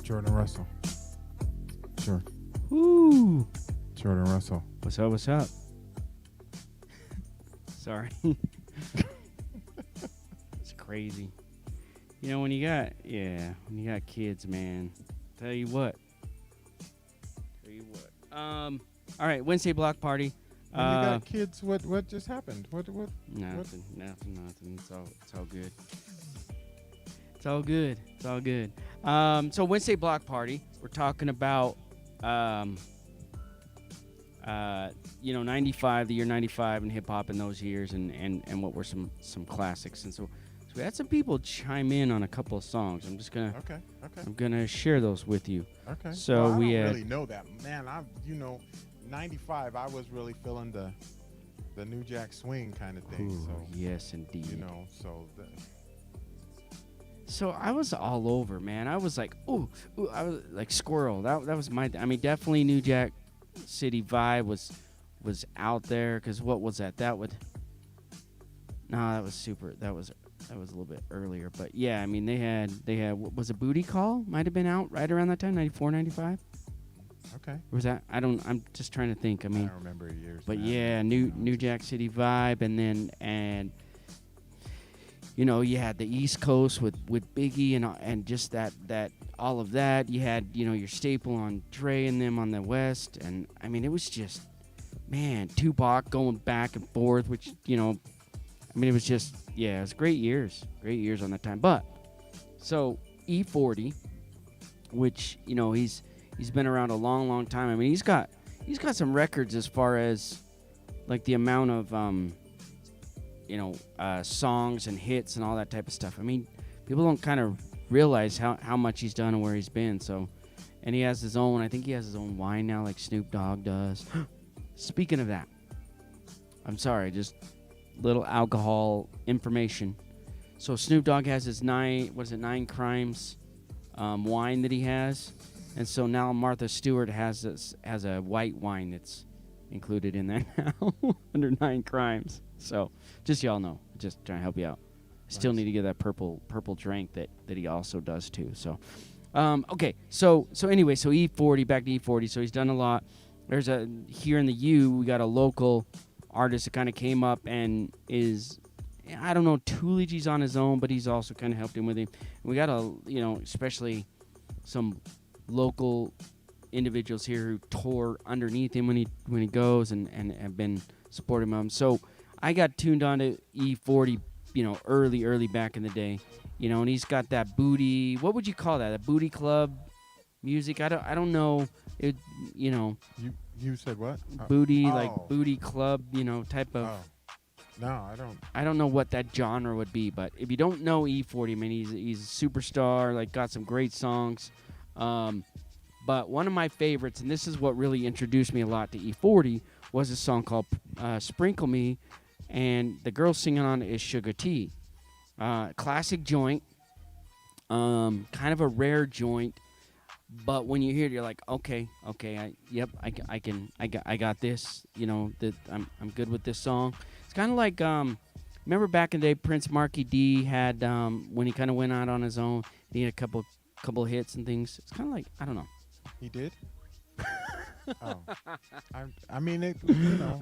Jordan Russell. Sure. Woo. Jordan Russell. What's up? What's up? Sorry. It's crazy. You know, when you got kids, man. Tell you what. All right, Wednesday block party. When you got kids, what just happened? What? Nothing. It's all good. It's all good. It's all good. So Wednesday block party. We're talking about 95, the year 95 and hip hop in those years and what were some classics. And so we had some people chime in on a couple of songs. I'm just gonna I'm gonna share those with you. Okay. So well, I we don't really know that, man. 95. I was really feeling the New Jack Swing kind of thing. Ooh, so yes, indeed. So I was all over, man. I was like, ooh, I was like squirrel. That was my. I mean, definitely New Jack City vibe was out there. Cause what was that? That was super. That was a little bit earlier, but yeah. I mean, they had. What was a Booty Call? Might have been out right around that time, 94, 95. Okay. Or was that? I'm just trying to think. I mean, I don't remember years. But yeah, New Jack City vibe, and you had the East Coast with Biggie and just that all of that. You had your staple on Dre and them on the West, and I mean it was just, man, Tupac going back and forth, which I mean it was just, yeah, it was great years on that time. But so E40, which he's been around a long time. I mean he's got some records as far as like the amount of songs and hits and all that type of stuff. I mean, people don't kind of realize how much he's done and where he's been. So, and he has his own. I think he has his own wine now, like Snoop Dogg does. Speaking of that, I'm sorry, just little alcohol information. So Snoop Dogg has his 9 Crimes wine that he has, and so now Martha Stewart has a white wine that's included in that now under 9 Crimes. So just y'all know, just trying to help you out. Still need to get that purple drink that he also does too. So okay, so anyway, so E40, back to E40. So he's done a lot. There's here in the U, we got a local artist that kind of came up and is, I don't know, Tuliji's on his own, but he's also kind of helped him with him. And we got especially some local individuals here who tour underneath him when he goes and have been supporting him. So I got tuned on to E40, early back in the day, and he's got that booty. What would you call that? A booty club music? I don't know. It, You said what? Booty, like booty club, type of. Oh. No, I don't. I don't know what that genre would be, but if you don't know E40, man, he's a superstar. Like, got some great songs. But one of my favorites, and this is what really introduced me a lot to E40, was a song called "Sprinkle Me," and the girl singing on it is Sugar T. Classic joint, kind of a rare joint, but when you hear it, you're like, okay, I got this. That I'm good with this song. It's kind of like remember back in the day, Prince Marky D had when he kind of went out on his own, he had a couple hits and things. It's kind of like, I don't know. He did. Oh, I mean, it,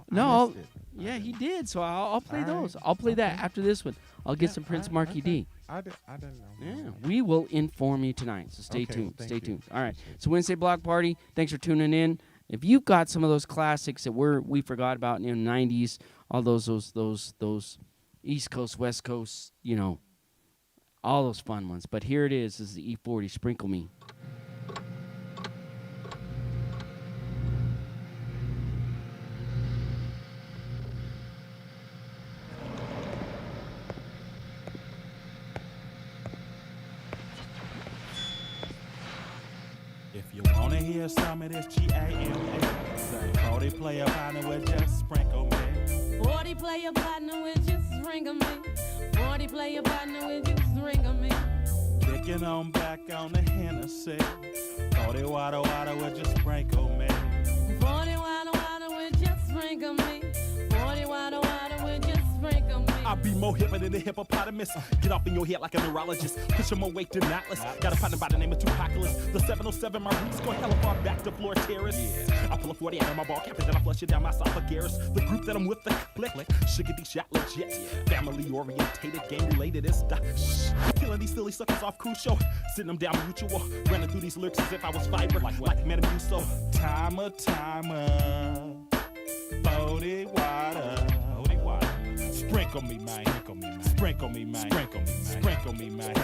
no, yeah, he did. So I'll play those. I'll play that after this one. I'll get some Prince Marky D. I didn't know. Yeah, we will inform you tonight. So stay tuned. Stay tuned. All right. So Wednesday Block Party. Thanks for tuning in. If you've got some of those classics that we forgot about in the '90s, all those East Coast, West Coast, all those fun ones. But here it is. This is the E40. Sprinkle Me. If you wanna hear some of this G-A-M-A, say 40 player partner with just sprinkle me. 40 player partner with just sprinkle me. 40 player partner with just sprinkle me. Kicking on back on the Hennessy. 40 water with just sprinkle me. 40 water with just sprinkle me. 40 water with just sprinkle me. I be more more hipper than the hippopotamus. Get off in your head like a neurologist. Push more weight than Atlas. Got a partner by the name of Tupacalypse. The 707, my roots go hella far back to floor terrace. I pull a 40 out of my ball cap and then I flush it down my esophagus. The group that I'm with, the click, Shiggity shot legit. Family orientated, game related, it's the killing these silly suckers off crucial. Sitting them down mutual. Running through these lyrics as if I was fiber. Like Metamucil. Timer. 40 water. Sprinkle me, man. Sprinkle me, man. Sprinkle me, man.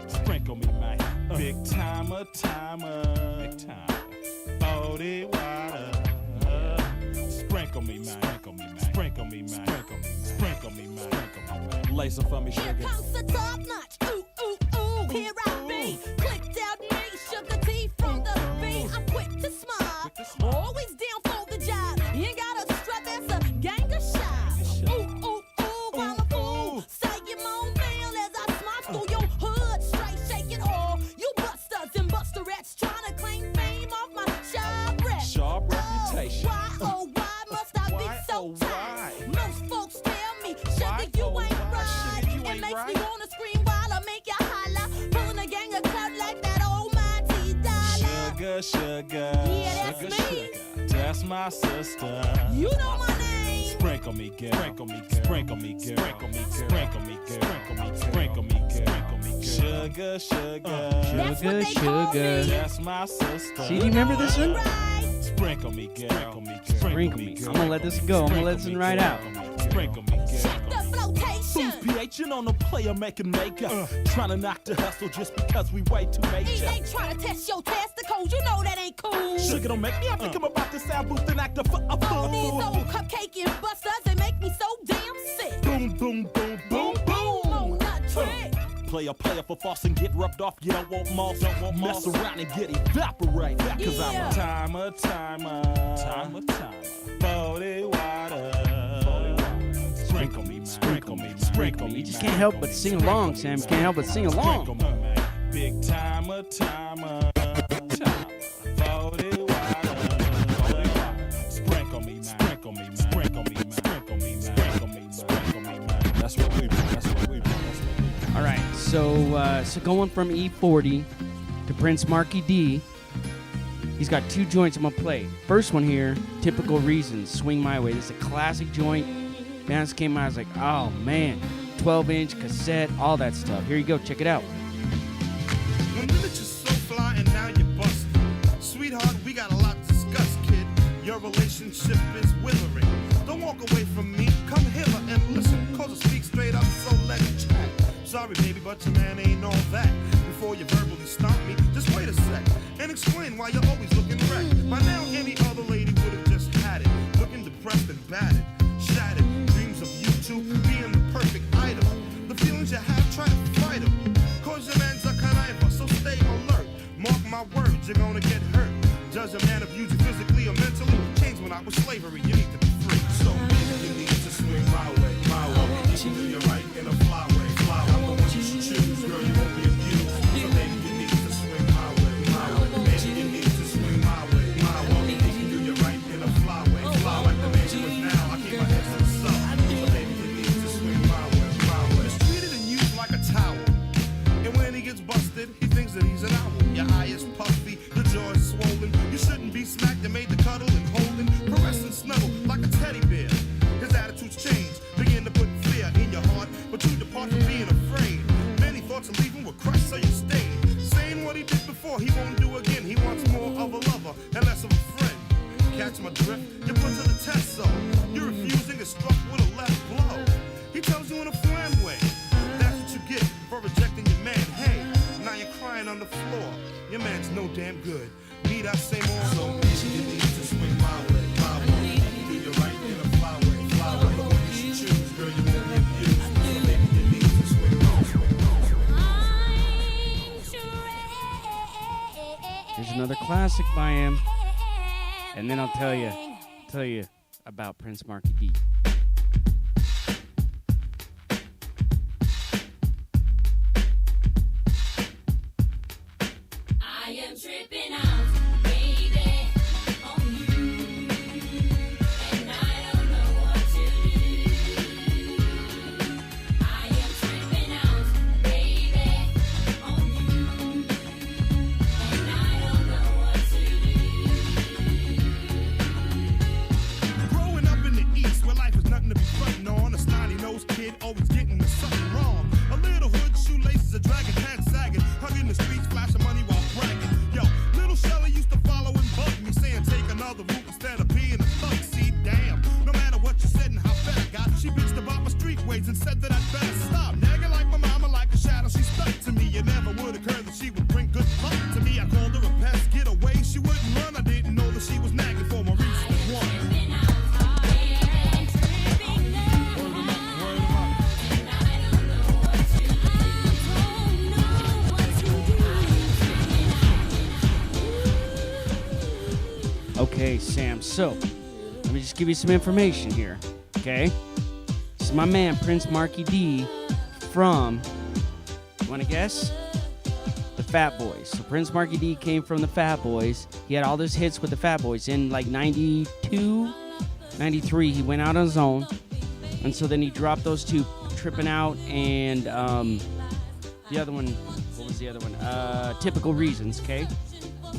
Sprinkle me, man. Big timer. Big time. 40 water. Sprinkle me, man. Sprinkle me, man. Sprinkle me, man. Lay some for me, sugar. Here comes the top notch. Ooh, ooh, ooh. Here I be. Clicked out me, sugar tea from the beat. I'm quick to smile. Always down for the job. You ain't got a strut, that's a gang of shots. Ooh, ooh, ooh, while I'm fool. Say your moan mail as I smash through your hood. Straight shaking all you busters and busterettes trying to claim fame off my sharp rep. Sharp reputation. Oh, why must I be so tight? Most folks tell me, sugar, you ain't right. It makes me wanna scream while I make you holler. Pulling a gang of clout like that almighty dollar. Sugar. Yeah, that's me. That's my sister. You know my name. Sprinkle me, girl. Sprinkle me, girl. Sprinkle me, girl. Sprinkle me, girl. Sprinkle me, girl. Sprinkle me, girl. Sugar. That's what they call me. That's my sister. See, do you remember this one? Sprinkle me, girl. Sprinkle me. I'm gonna let this go. I'm gonna let this one right out. Sprinkle me, girl. Check the flotation. Who's PHing on a player making makeup? Trying to knock the hustle just because we way too major. He ain't trying to test your testicles. You know that ain't cool. Sugar don't make me have to come about the sound booth and act a fool. All these old cupcake and busters, they make me so damn sick. Boom, boom, boom, boom, boom. Oh, nut trick. Play for false and get rubbed off. You don't want moss. Mess around and get evaporate. Cause I'm a timer. 40 water. Sprinkle me. You just can't help but sing along, Sam. You can't help but sing along. Sprinkle me, man. Big timer. 40 water. Sprinkle me, man. That's what we do. All right, so going from E40 to Prince Marky D, he's got two joints I'm gonna play. First one here, Typical Reasons, Swing My Way. This is a classic joint. Bands came out, I was like, oh man, 12-inch cassette, all that stuff. Here you go, check it out. When you're so fly and now you're busted. Sweetheart, we got a lot to discuss, kid. Your relationship is withering. Don't walk away from me, come hither and listen. Cause I speak straight up, so let's chat. Sorry, baby, but your man ain't all that. Before you verbally stomp me, just wait a sec and explain why you're always looking wrecked. By now, any other lady would have just had it. Looking depressed and battered, shattered. Dreams of you two being the perfect item. The feelings you have, try to fight them. Cause your man's a conniver, so stay alert. Mark my words, you're gonna get hurt. Does a man abuse you physically or mentally? Change when I was slavery, you need to be free. So baby, you need to swing my way. You can do your right in a fly way. I'm the one you should choose, girl, you won't be abused. So baby, you need to swing my way. Baby, you need to swing my way. You can do your right in a fly way. Fly like the man you was now, I keep my head to the sun. So baby, you need to swing my way. Mistreated and used like a towel. And when he gets busted, he thinks that he's an owl. Your eye is puffy, the jaw is swollen. You shouldn't be smacked and made to cuddle and holding. Caress and snuggle like a teddy bear. His attitudes change, begin to put fear in your heart, but you depart from being afraid. Many thoughts of leaving were crushed, so you stayed. Saying what he did before, he won't do again. He wants more of a lover and less of a friend. Catch my drift, you're put to the test, so you're refusing is struck with a left blow. He tells you in a flan way, that's what you get for rejecting your man. Hey, now you're crying on the floor. Your man's no damn good. Need I say more? So you need to swing my way. You can do your right in a fly way. The one you should choose, girl, you won't be abused. So baby, you need to swing my way. Here's another classic by him, and then I'll tell you about Prince Marky D. I am tripping out, baby, on you, and I don't know what to do. I Sam. So, let me just give you some information here, okay? This is my man, Prince Marky D, from, you want to guess? The Fat Boys. So Prince Marky D came from the Fat Boys. He had all those hits with the Fat Boys. In like 92, 93, he went out on his own. And so then he dropped those two, Tripping Out and the other one, what was the other one? Typical Reasons, okay?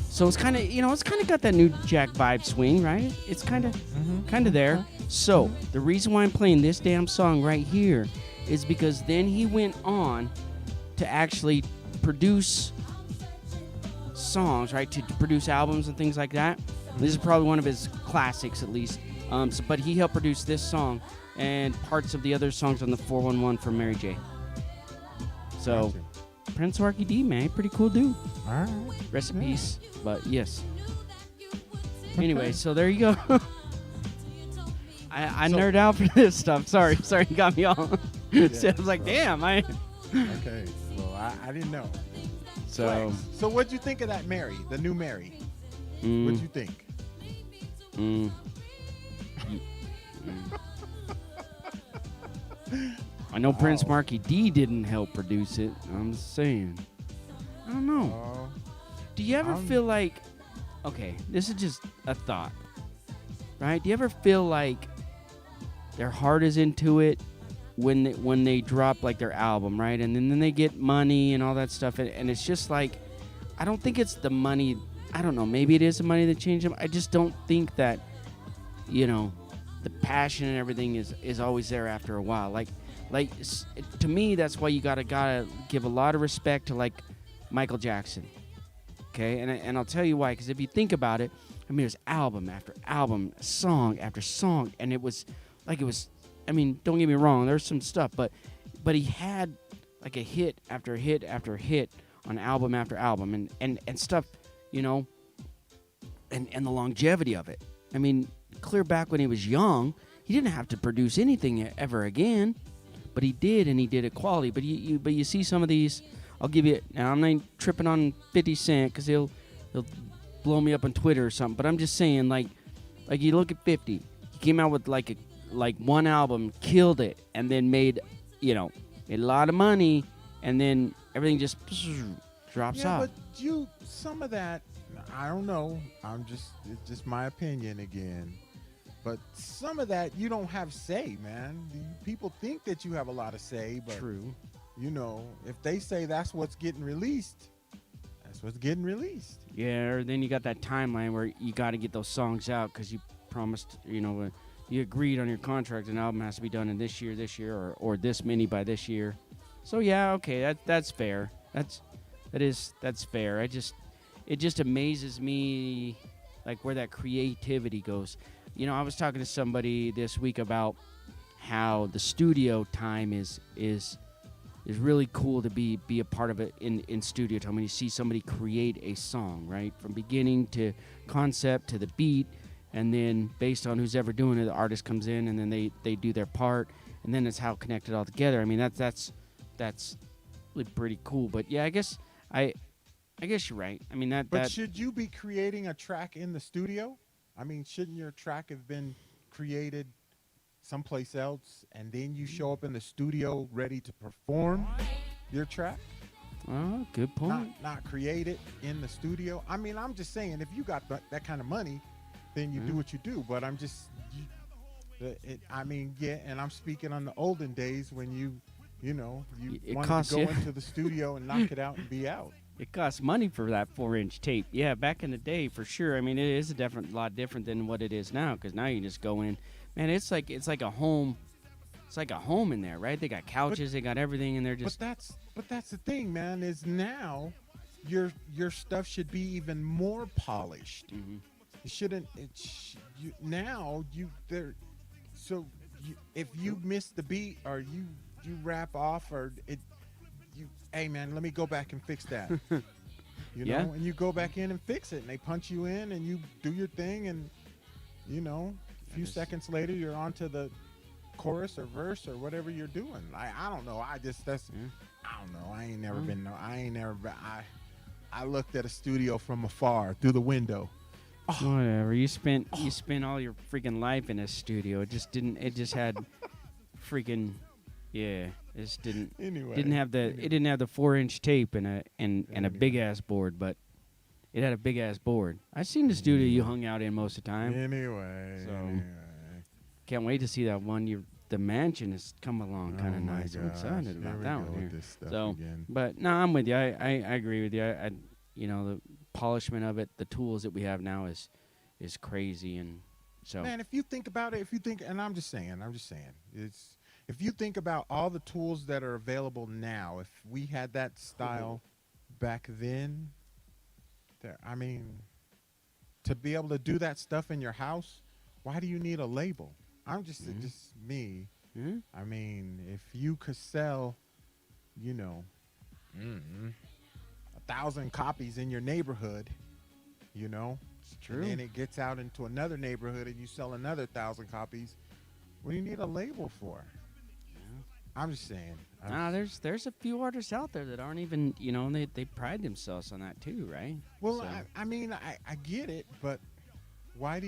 So it's kind of, it's kind of got that New Jack vibe swing, right? It's kind of there. So the reason why I'm playing this damn song right here is because then he went on to actually produce songs, right? To produce albums and things like that. This is probably one of his classics, at least. But he helped produce this song and parts of the other songs on the 411 from Mary J. So, Prince Marky D, man, pretty cool dude. All right. Rest in peace. But yes. Anyway, so there you go. I nerd out for this stuff. Sorry, you got me all. I was like, damn, Okay, well, I didn't know. So what'd you think of that Mary, the new Mary? What'd you think? I know Prince Marky D didn't help produce it. I'm just saying. I don't know. Do you ever feel like, okay, this is just a thought, right? Do you ever feel like their heart is into it when they drop like their album, right? And then they get money and all that stuff, and it's just like, I don't think it's the money. I don't know. Maybe it is the money that changed them. I just don't think that, the passion and everything is always there after a while. Like to me, that's why you gotta give a lot of respect to like Michael Jackson. Okay, and I'll tell you why. Because if you think about it, I mean, there's album after album, song after song, and it was. I mean, don't get me wrong. There's some stuff, but he had like a hit after hit after hit on album after album, and stuff, and the longevity of it. I mean, clear back when he was young, he didn't have to produce anything ever again, but he did, and he did it quality. But you see some of these. I'll give you. Now I'm not tripping on 50 Cent because he'll blow me up on Twitter or something. But I'm just saying, like you look at 50. He came out with like one album, killed it, and then made a lot of money, and then everything just drops off. But some of that, I don't know. It's just my opinion again. But some of that you don't have say, man. People think that you have a lot of say, but true. If they say that's what's getting released, that's what's getting released. Yeah, or then you got that timeline where you got to get those songs out because you promised, you agreed on your contract, an album has to be done in this year, or this many by this year. So yeah, okay, that's fair. That's fair. It just amazes me, like where that creativity goes. I was talking to somebody this week about how the studio time is really cool to be a part of it in studio time when you see somebody create a song, right, from beginning to concept to the beat. And then based on who's ever doing it, the artist comes in and then they do their part, and then it's how connected all together. I mean, that's really pretty cool. But yeah, I guess you're right. I mean But should you be creating a track in the studio? I mean, shouldn't your track have been created someplace else, and then you show up in the studio ready to perform your track? Oh, good point. Not create it in the studio. I mean, I'm just saying, if you got that kind of money, then you do what you do. But I'm just, and I'm speaking on the olden days when you wanted to go into the studio and knock it out and be out. It costs money for that 4-inch tape. Yeah, back in the day, for sure. I mean, it is a lot different than what it is now, because now you just go in. Man, it's like a home. It's like a home in there, right? They got couches, they got everything in there. But that's the thing, man. Is now your stuff should be even more polished. Mm-hmm. It shouldn't. If you miss the beat or you rap off or hey man, let me go back and fix that. And you go back in and fix it, and they punch you in, and you do your thing, and a few seconds later you're on to the chorus or verse or whatever you're doing. I don't know. I don't know. I ain't never been. I looked at a studio from afar through the window. Whatever. You spent all your freaking life in a studio. It just didn't. It just had freaking. Yeah. It just didn't. Anyway. It didn't have the 4-inch tape and a big ass board, but it had a big ass board. I've seen the studio you hung out in most of the time. Anyway. Can't wait to see that one. The mansion has come along kind of nice. I'm excited about that one here. So, but no, I'm with you. I agree with you. The polishment of it, the tools that we have now is crazy, and so. Man, if you think about it, and I'm just saying, if you think about all the tools that are available now, if we had that style back then, to be able to do that stuff in your house, why do you need a label? I'm just me. Mm-hmm. I mean, if you could sell, 1,000 copies in your neighborhood, it's true. and then it gets out into another neighborhood and you sell another 1,000 copies, what do you need a label for? I'm just saying. There's a few artists out there that aren't even, they pride themselves on that too, right? Well, So- I get it, but why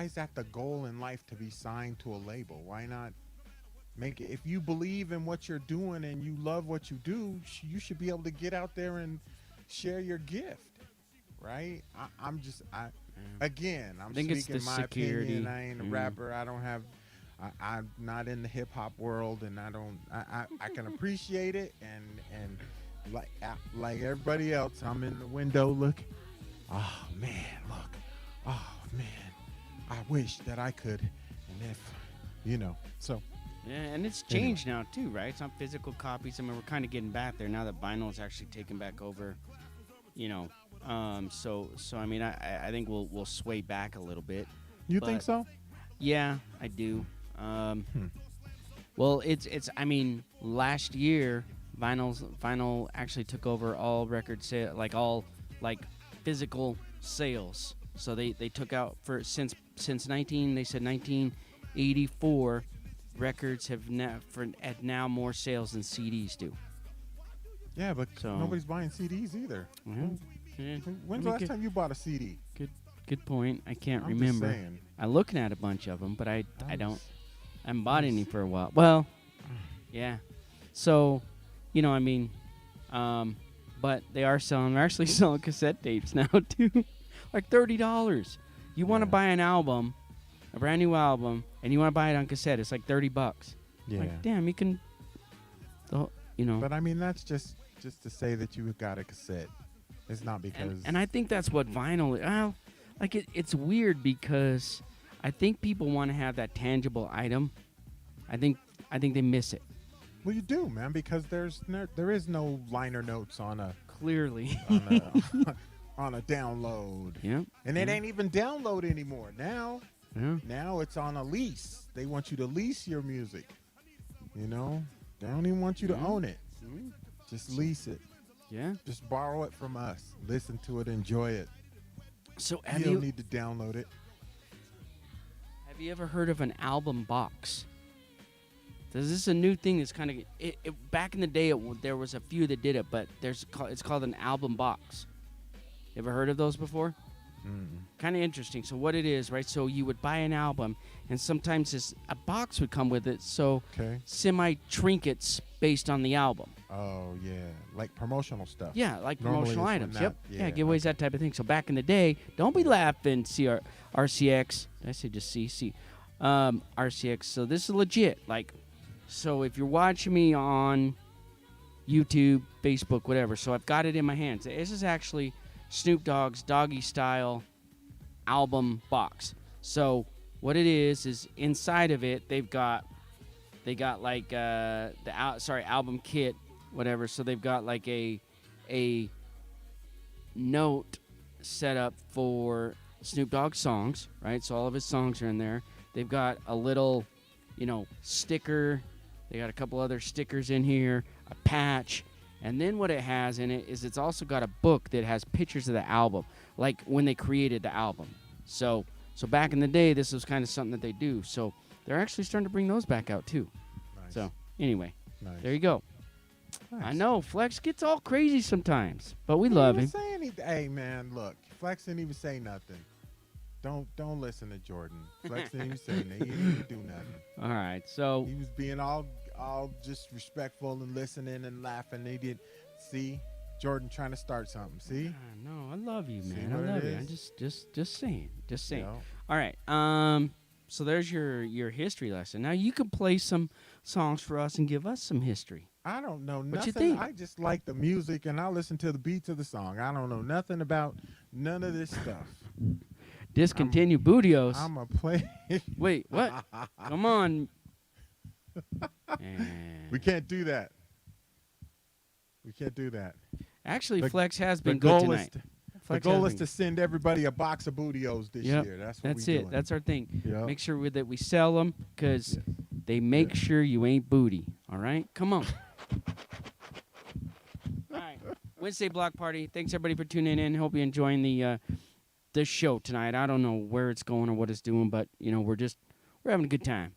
is that the goal in life, to be signed to a label? Why not make it? If you believe in what you're doing and you love what you do, you should be able to get out there and share your gift, right? I'm think it's speaking the my security. opinion. I ain't a rapper. I'm not in the hip hop world, and I can appreciate it, and like everybody else, I'm in the window looking. Oh man, look. Oh man, I wish that I could, and if so. Yeah, and it's changed now too, right? It's on physical copies. I mean, we're kind of getting back there now that vinyl is actually taking back over. So I mean, I think we'll sway back a little bit. You think so? Yeah, I do. Well, I mean, last year vinyl actually took over all record sale, all physical sales. So they took out since 1984, records have now more sales than CDs do. Yeah, but nobody's buying CDs either. Yeah. When's the last time you bought a CD? Good point. I can't I'm remember. just saying. I'm looking at a bunch of them, but I haven't bought any for a while. Well, yeah. So, but they're actually selling cassette tapes now too, like $30. You want to buy an album, a brand new album, and you want to buy it on cassette, it's like $30. Yeah. Like, damn, you can, But I mean, that's just to say that you got a cassette. It's not because. And I think that's what vinyl. Well, it's weird because I think people want to have that tangible item. I think they miss it. Well, you do, man, because there is no liner notes on a clearly on a download. Yeah. And it ain't even download anymore now. Yeah. Now it's on a lease. They want you to lease your music. They don't even want you to own it. Just lease it. Yeah. Just borrow it from us. Listen to it. Enjoy it. So you don't need to download it. Have you ever heard of an album box? This is a new thing that's kind of back in the day. There was a few that did it, but it's called an album box. You ever heard of those before? Kind of interesting. So what it is, right? So you would buy an album, and sometimes a box would come with it. So semi trinkets based on the album. Oh yeah, like promotional stuff. Yeah, like Normally promotional it's when items. that- Yeah, giveaways, that type of thing. So back in the day, don't be laughing, RCX. Did I say just CC? RCX. So this is legit. So if you're watching me on YouTube, Facebook, whatever, so I've got it in my hands. This is actually Snoop Dogg's Doggy Style album box. So what it is inside of it they got like album kit, whatever. So they've got like a note set up for Snoop Dogg songs, right? So all of his songs are in there. They've got a little, sticker. They got a couple other stickers in here, a patch. And then what it has in it is it's also got a book that has pictures of the album, like when they created the album. So back in the day, this was kind of something that they do. So they're actually starting to bring those back out too. Nice. So anyway, Nice. there you go. Nice. I know Flex gets all crazy sometimes, but we love him. Say anything. Hey man, look. Flex didn't even say nothing. Don't listen to Jordan. Flex didn't even say nothing. He didn't even do nothing. All right, so he was being all just respectful and listening and laughing. He did see Jordan trying to start something. See? No, I love you, See man. I what love it you. I'm is? just saying. Yeah. All right. So there's your history lesson. Now you can play some songs for us and give us some history. I don't know What nothing. you think? I just like the music and I listen to the beats of the song. I don't know nothing about none of this stuff. Discontinue Bootios. I'm a play. Wait, what? Come on. We can't do that. We can't do that. Actually, The- Flex has the been good goal tonight. The Flex goal has is been to send everybody a box of Bootios this Yep, year. That's what that's we it. doing. That's our thing. Yep. Make sure that we sell them because they make sure you ain't booty. All right, come on. All right, Wednesday block party. Thanks everybody for tuning in. Hope you're enjoying the show tonight. I don't know where it's going or what it's doing, but we're having a good time.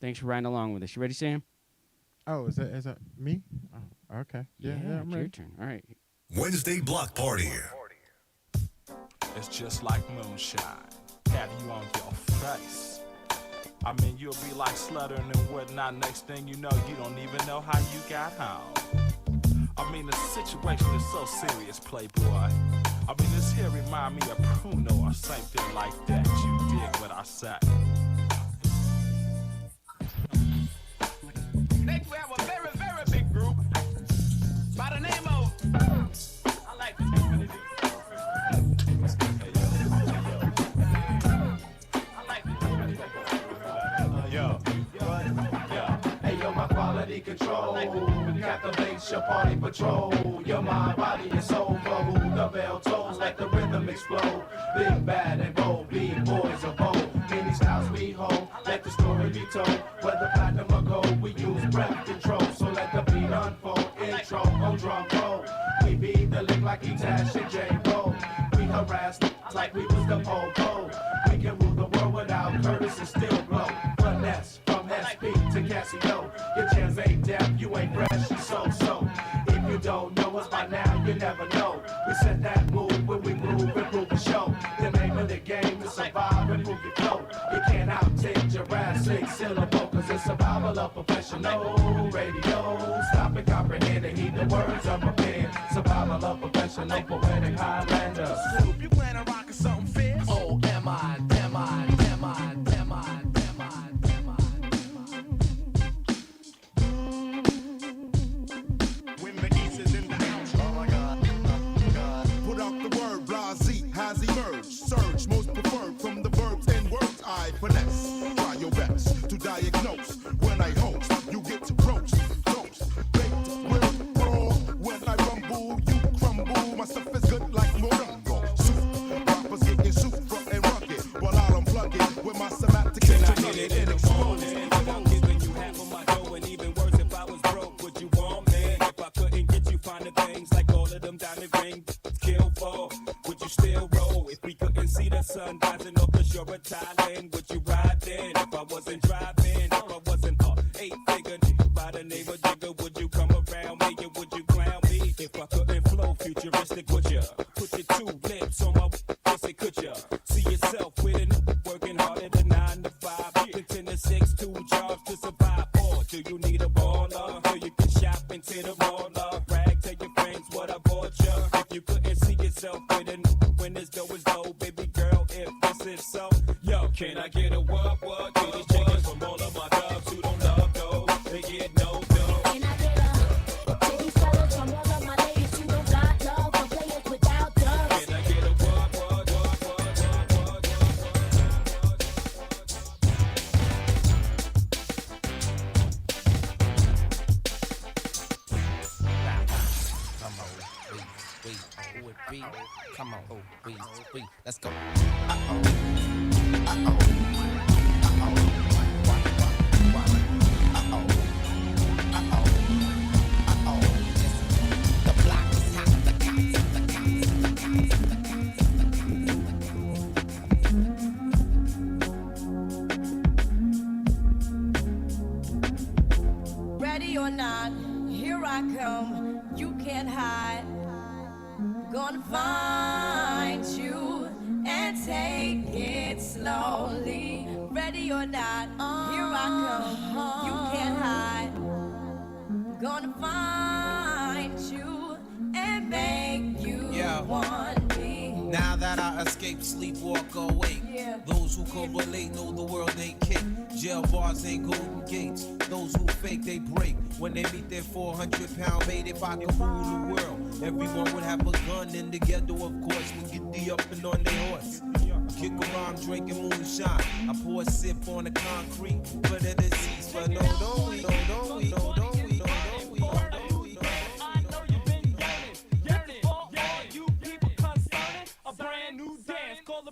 Thanks for riding along with us. You ready, Sam? Oh, is that me? Oh, okay. Yeah, I'm it's ready. your turn. All right. Wednesday Block Party. It's just like moonshine, have you on your face. I mean, you'll be like sluttering and whatnot. Next thing you know, you don't even know how you got home. I mean, the situation is so serious, playboy. I mean, this here remind me of Pruno or something like that. You dig what I say? Next, we have a very, very big group by the name of. I like this one. Hey yo, my quality control captivates your party patrol. Your mind, body, and soul flow. The bell tolls like the rhythm explode. Big, bad, and bold, big boys of bold. Many styles we hold, let the story be told. Whether platinum or gold, we use breath control. So let the beat unfold. Intro on drum roll. We beat the lick like E-Tash and J-Roll. We harass like we was the po-po. We can rule the world without Curtis and still glow. Finesse from SP to Casio. Your chance ain't deaf, you ain't fresh, you so. If you don't know us by now, you never know. We set that move when we move and prove the show. The name of the game is survive and prove your flow. You can't outtake Jurassic syllable, cause it's survival of professional radio. Stop and comprehend and heed the words of my pen. Survival of professional poetic Highlander. Snoop, you plan on rocking something fierce? Oh, am I? When the East is in the house. Oh my God. Put out the word, blase has emerged. Surge, most preferred from the verbs and words I finesse. Try your best to diagnose. When I host, you get to roast. Baked, grilled, raw. When I rumble, you crumble. My stuff is good like Morongo. Soup, rappers getting super and rugged. While I'll unplug it with my semantics intricate and exposed. I'm giving you half of my dough, and even worse, if I was broke, would you want me? If I couldn't get you finer things like all of them diamond rings, kill for, would you still roll? If we couldn't see the sun rising off the shore of Thailand, would you ride then? If I wasn't driving, if I wasn't a 8-figure by the name of Jigga, would you come around me and would you clown me? If I couldn't flow futuristic, would you put your 2 lips on my pussy? Could you see yourself with it, working harder than 9 to 5, 10 to 6, 2 jobs to survive? Or do you need a baller so you can shop into the mall? Brag, tell your friends what I bought you. If you couldn't see yourself with it when this dough is low, baby girl, if this is so, yo, can I get a what to these chickens from all of my dogs who don't love those? They get no dough. Can I get a titty fellas from all of my ladies who don't got love for players without dubs? Can I get a what? Come on, we, let's go. Ready or not, here I come. You can't hide. Gonna find you take it slowly. Ready or not, here I come. You can't hide. Gonna find you and make you want me. Now that I escape, sleep, walk awake. Those who correlate know the world ain't cake. Jail bars ain't golden gates. Those who fake, they break. When they meet their 400-pound mate, if I could rule the world, everyone would have a gun. And together, of course, we get the up and on their horse. Kick around, drinking moonshine. I pour a sip on the concrete for the deceased. But no, don't we, no, don't we, no, don't we, no, don't we, no, don't we.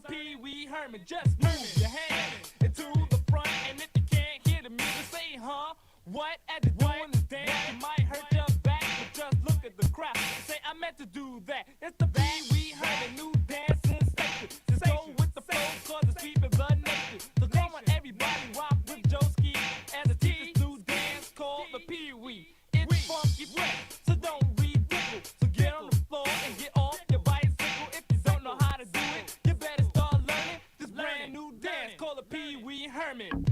Pee Wee Herman, just move your hand into the front, and if you can't hear the music, say, huh? What? As you're doing this dance, you might hurt your back, but just look at the crowd. Say, I meant to do that. It's the Pee Wee Herman new dance sensation. Just go with the flow, cause it's keeping the nation. So come on, everybody, rock with Joe Ski and the T. New dance called the Pee Wee. It's funky fresh, so don't ridicule. So get on the floor and get off your bicycle. If you don't know how to do it, you better start learning this brand new dance called the Pee Wee Herman.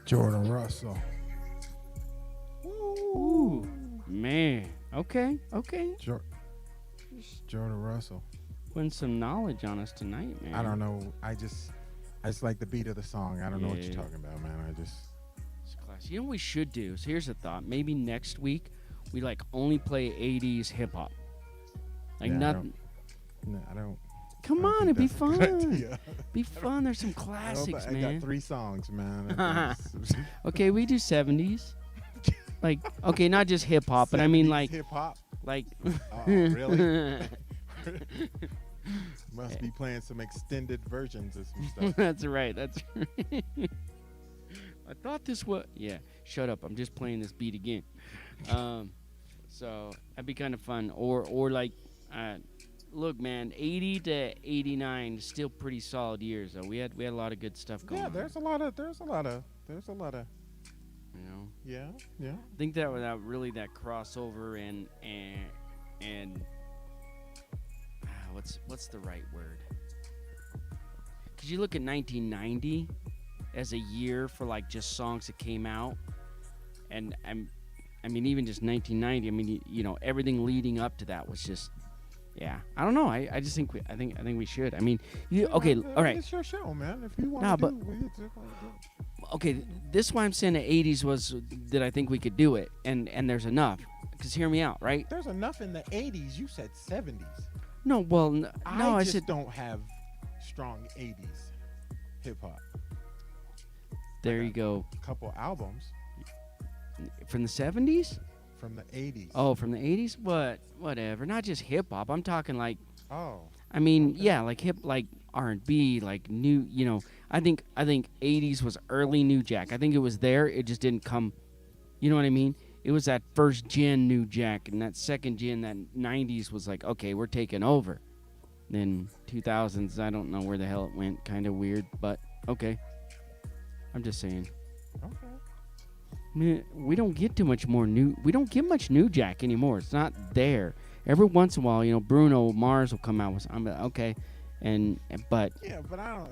Jordan Russell. Ooh, man. Okay. Jordan Russell. Putting some knowledge on us tonight, man. I don't know. I just like the beat of the song. I don't know what you're talking about, man. It's classic. You know what we should do? So here's a thought. Maybe next week we like only play 80s hip hop. Like nothing. I don't. Come on, it'd be fun. Be fun. There's some classics, man. I got 3 songs, man. Okay, we do 70s. Like, okay, not just hip hop, but I mean like hip hop. Like, oh, really? Must be playing some extended versions of some stuff. That's right. That's right. I thought this was. Yeah, shut up. I'm just playing this beat again. So that'd be kind of fun. Or like, look, man, 80 to 89 is still pretty solid years. Though we had a lot of good stuff going. Yeah, there's a lot of. You know. Yeah. I think that without really that crossover and what's the right word? Because you look at 1990 as a year for like just songs that came out, and I mean even just 1990. I mean you know everything leading up to that was just. Yeah, I don't know. I just think I think we should. I mean, okay, all right. It's your show, man. If you want nah, to but okay, this is why I'm saying the 80s was that I think we could do it, and there's enough. Because hear me out, right? There's enough in the 80s. You said 70s. No, well, no, I just said don't have strong 80s hip hop. There you go. A couple albums from the 70s. From the 80s. Oh, from the 80s? Whatever. Not just hip hop. I'm talking like. Oh. I mean, yeah, like like R&B, like new. You know, I think 80s was early New Jack. I think it was there. It just didn't come. You know what I mean? It was that first gen New Jack, and that second gen, that 90s was like, okay, we're taking over. Then 2000s, I don't know where the hell it went. Kind of weird, but okay. I'm just saying. Okay. Man, we don't get too much more new. We don't get much New Jack anymore. It's not there. Every once in a while, you know, Bruno Mars will come out with. I'm like, okay, but. Yeah, but I don't.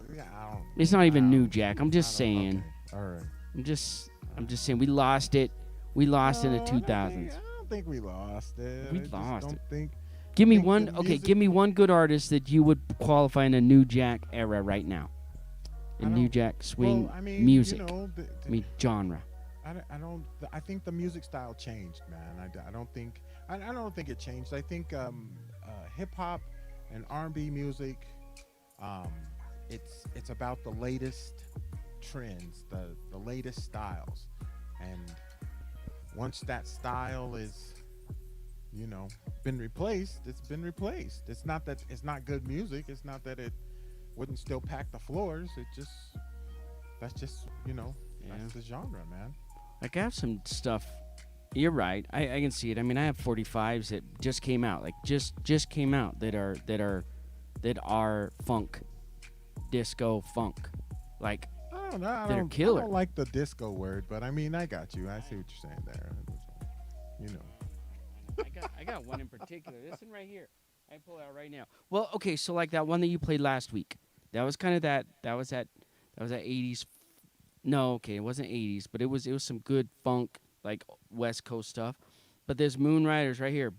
It's not even New Jack. I'm just saying. Okay. All right. I'm just saying we lost it. We lost in the 2000s. I don't think we lost it. We lost it. Think. Give me one. Okay, give me one good artist that you would qualify in a New Jack era right now. In New Jack swing music. You know, I mean genre. I think the music style changed, man. I don't think it changed. I think hip hop and R&B music, it's about the latest trends, the latest styles, and once that style is, you know, been replaced, it's been replaced. It's not that it's not good music. It's not that it wouldn't still pack the floors. That's just you know, that's the genre, man. Like I have some stuff You're right. I can see it. I mean, I have 45s that just came out, like just came out that are funk, disco funk, like I don't know. that I are killer. I don't like the disco word, but I mean, I got you. I see what you're saying there. You know. I got one in particular. This one right here. I pull it out right now. Well, okay, so like that one that you played last week. That was kind of that was that 80s. No, okay, it wasn't 80s, but it was some good funk, like West Coast stuff. But there's Moonriders right here.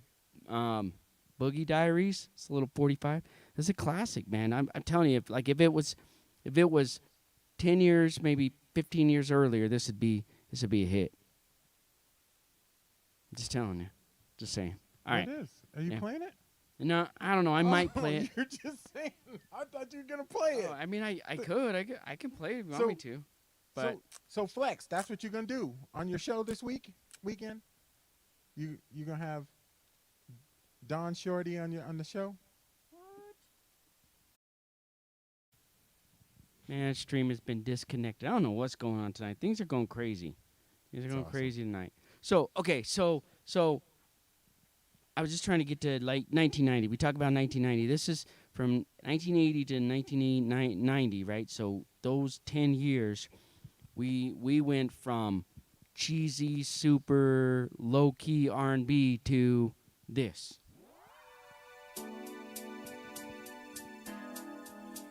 Boogie Diaries. It's a little 45. It's a classic, man. I'm telling you, if it was 10 years, maybe 15 years earlier, this would be a hit. I'm just telling you. Just saying. All right. It is. Are you playing it? No, I don't know. I might play it. You're just saying. I thought you were gonna play it. I mean, I could. I can play it if you want me to. But so Flex, that's what you're gonna do on your show this weekend. You gonna have Don Shorty on the show? Man, that stream has been disconnected. I don't know what's going on tonight. Things are going crazy. Going crazy tonight. So, okay, so I was just trying to get to like 1990. We talk about 1990. This is from 1980 to 1990, right? So those 10 years, we went from cheesy, super low-key R&B to this.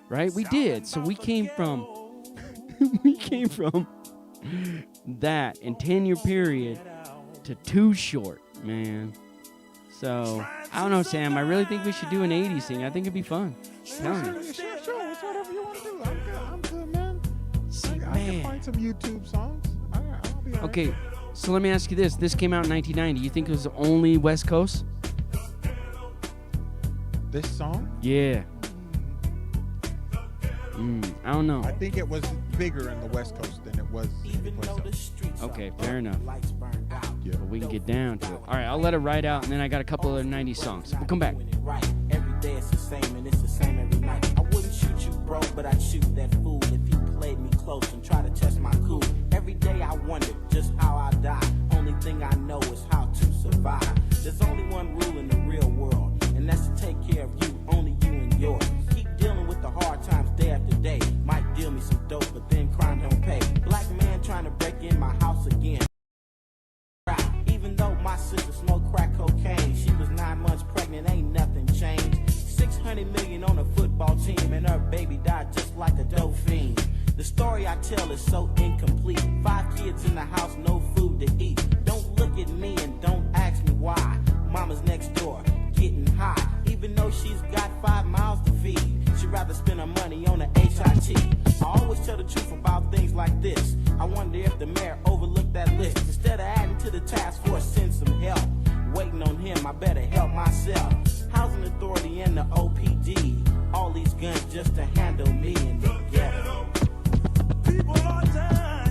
Right? We did. So we came from that in 10-year period to Too Short, man. So, I don't know, Sam. I really think we should do an 80s thing. I think it'd be fun. Sure. It's whatever you want to do. I'm good, man. I can find some YouTube songs. I'll be all right. Okay, so let me ask you this. This came out in 1990. You think it was only West Coast? This song? Yeah. I don't know. I think it was bigger in the West Coast than it was anyplace else. Okay, fair enough. Yeah. But we can get down to it. All right, I'll let it ride out, and then I got a couple other 90s songs. We'll come back. Every day it's the same, and it's the same every night. I wouldn't shoot you, bro, but I'd shoot that fool if he played me close and tried to test my cool. Every day I wonder just how I die. Only thing I know is how to survive. There's only one rule in the real world, and that's to take care of you, only you and yours. Keep dealing with the hard times day after day. Might deal me some dope, but then crime don't pay. Black man trying to break in my house again. Even though my sister smoked crack cocaine, she was 9 months pregnant, ain't nothing changed. 600 million on a football team, and her baby died just like a dope fiend. The story I tell is so incomplete. 5 kids in the house, no food to eat. Don't look at me and don't ask me why. Mama's next door, getting high. Even though she's got 5 mouths to feed, she'd rather spend her money on a HIT. I always tell the truth about things like this. I wonder if the mayor overlooked that list. Instead of adding to the task force, send some help. Waiting on him, I better help myself. Housing Authority and the OPD. All these guns just to handle me in the ghetto. People are dying.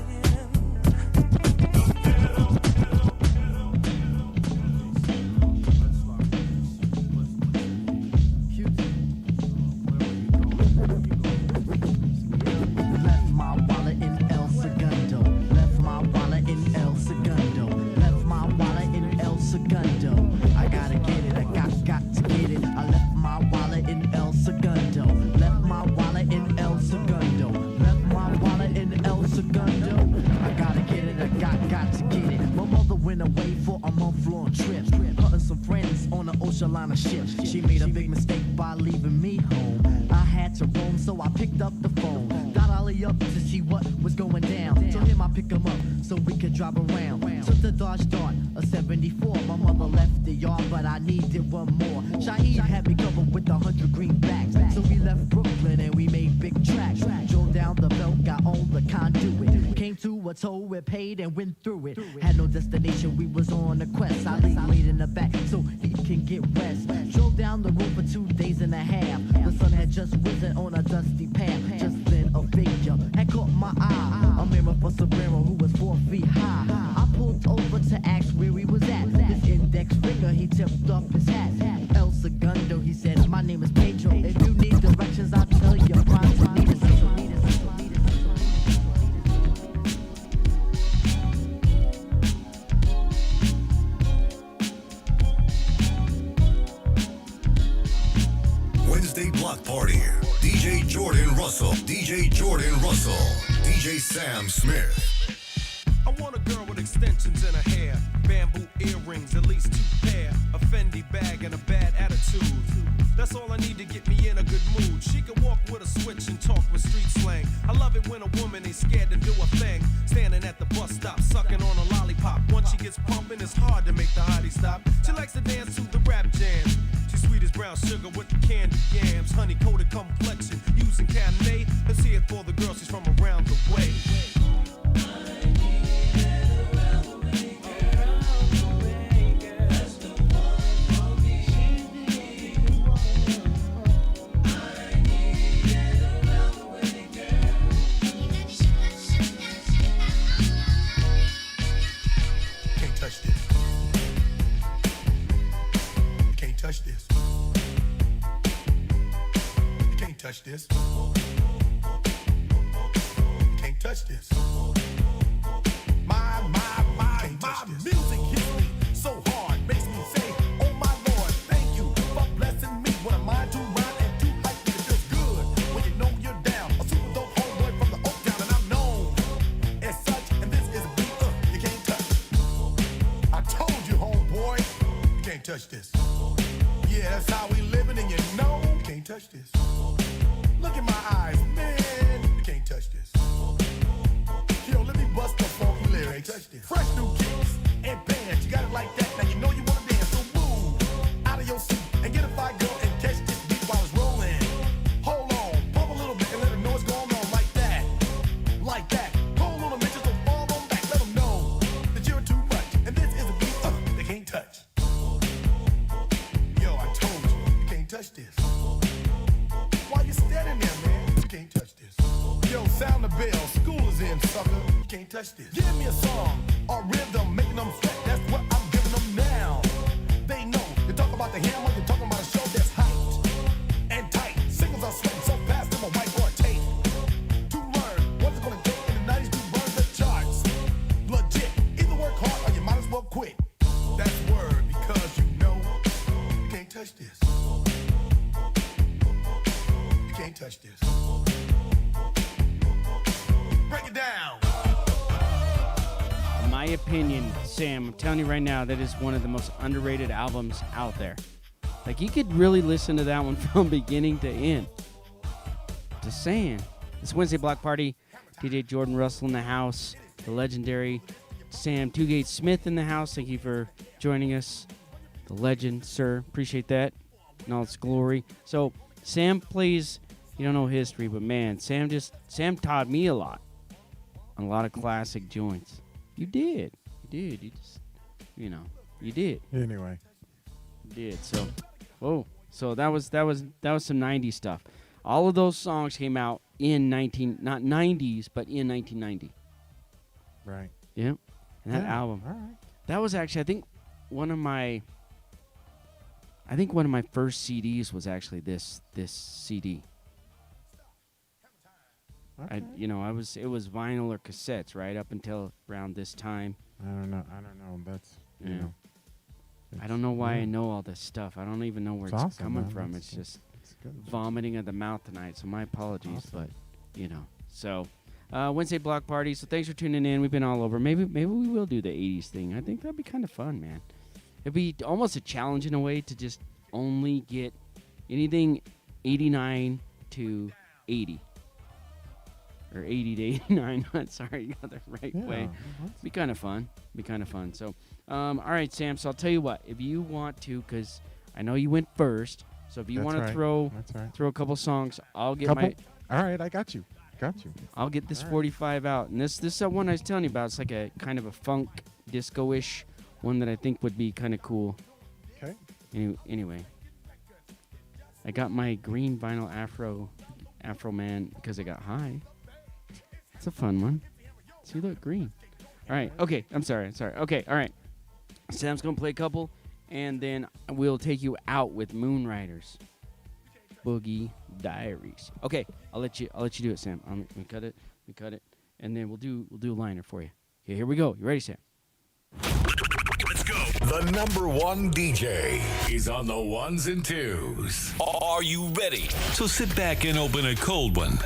Left my wallet in El Segundo. Left my wallet in El Segundo. Left my wallet in El Segundo. I gotta get it, I got to get it. I left my wallet in El Segundo. Left my wallet in El Segundo. Left my wallet in El Segundo. I gotta get it, I got to get it. My mother went away for a month-long trip. Hunting some friends on an ocean liner ship. She made a big mistake by leaving me home. I had to roam, so I picked up the phone. Got Ollie up to see what was going down. Told him I pick him up so we could drive around. Took the Dodge Dart, a 74. My mother left the yard, but I needed one more. Shaheed had me covered with 100 greenbacks. So we left Brooklyn and we made big tracks. Drove down the belt, got on the conduit. Came to a toll, we paid and went through it. Had no destination, we was on a quest. I laid in the back so he can get rest. Drove down the road for 2 days and a half. The sun had just risen on a dusty path. Just then a figure had caught my eye. A mirror for Sombrero who was 4 feet high. I pulled over to ask where he was at. His index finger, he tipped up his hat. El Segundo, he said, my name is Pedro. If you need directions, I'll tell you. Wednesday Block Party. DJ Jordan Russell. DJ Jordan Russell. DJ Sam Smith. I want a girl with extensions in her hair, bamboo earrings, at least 2 pair, a Fendi bag and a bad attitude. That's all I need to get me in a good mood. She can walk with a switch and talk with street slang. I love it when a woman ain't scared to do a thing. Standing at the bus stop, sucking on a lollipop. Once she gets pumping, it's hard to make the hottie stop. She likes to dance to the rap jams. She's sweet as brown sugar with the candy yams. Honey coated complexion, using Cabernet. Let's hear it for the girl, she's from around the way. Touch this. You can't touch this. You can't touch this. My music hits me so hard, makes me say, oh my Lord, thank you for blessing me. What a mind to rhyme and to hype, it feels good when you know you're down. A super dope homeboy from the Oak Town, and I'm known as such. And this is a beat you can't touch. I told you, homeboy, you can't touch this. Yeah, that's how we living, and you know you can't touch this. Look in my eyes, man, you can't touch this. Yo, let me bust the funky lyrics. Fresh new kicks and bands, you got it like that. Now you know you wanna dance, so move out of your seat and get a fire girl and catch this beat while it's rolling. Hold on, pump a little bit and let them know what's going on like that, like that. Go a little bit, just don't fall on back. Let them know that you're too much, and this is a beat they can't touch. Touch this. Why you standing there, man? You can't touch this. Yo, sound the bell. School is in, sucker. You can't touch this. Give me a song or rhythm, making them sweat. That's what I'm giving them now. They know. You talk about the hammer, you're talking about a show that's hyped and tight. Singles are sweating so fast, them a whiteboard tape. To learn what's it gonna take in the 90s to burn the charts. Legit. Either work hard or you might as well quit. That's word because you know you can't touch this. Can't touch this. Break it down. In my opinion, Sam, I'm telling you right now, that is one of the most underrated albums out there. Like, you could really listen to that one from beginning to end. Just saying. It's Wednesday Block Party. DJ Jordan Russell in the house. The legendary Sam Tugate Smith in the house. Thank you for joining us. The legend, sir. Appreciate that in all its glory. So, Sam plays... You don't know history, but man, Sam taught me a lot on a lot of classic joints. You did. You just, you did. Anyway. You did. So that was some 90s stuff. All of those songs came out in not 90s, but in 1990. Right. Yep. And that Yeah, album. all right. That was actually, I think one of my first CDs was actually this CD. Okay. It was vinyl or cassettes, right, up until around this time. I don't know. That's, you know. I don't know why I know all this stuff. I don't even know where it's awesome, coming man. from. It's It's just good. vomiting of the mouth tonight, so my apologies. Awesome. But, So, Wednesday Block Party, so thanks for tuning in. We've been all over. Maybe we will do the 80s thing. I think that'd be kind of fun, man. It'd be almost a challenge in a way to just only get anything 89 to 80. Or 80 to 89. Sorry, you got the right way. Be kind of fun. So, all right, Sam. So I'll tell you what. If you want to, because I know you went first. So if you want to throw a couple songs, I'll get my. All right, I got you. I'll get this 45 out. And this is one I was telling you about. It's like a kind of a funk disco-ish one that I think would be kind of cool. Okay. Anyway, I got my green vinyl Afro Man because I got high. It's a fun one. See, look, green. All right. Okay. I'm sorry. Okay. All right. Sam's going to play a couple, and then we'll take you out with Moonriders. Boogie Diaries. Okay. I'll let you do it, Sam. We cut it, and then we'll do a liner for you. Okay, here we go. You ready, Sam? Let's go. The number one DJ is on the ones and twos. Are you ready? So sit back and open a cold one.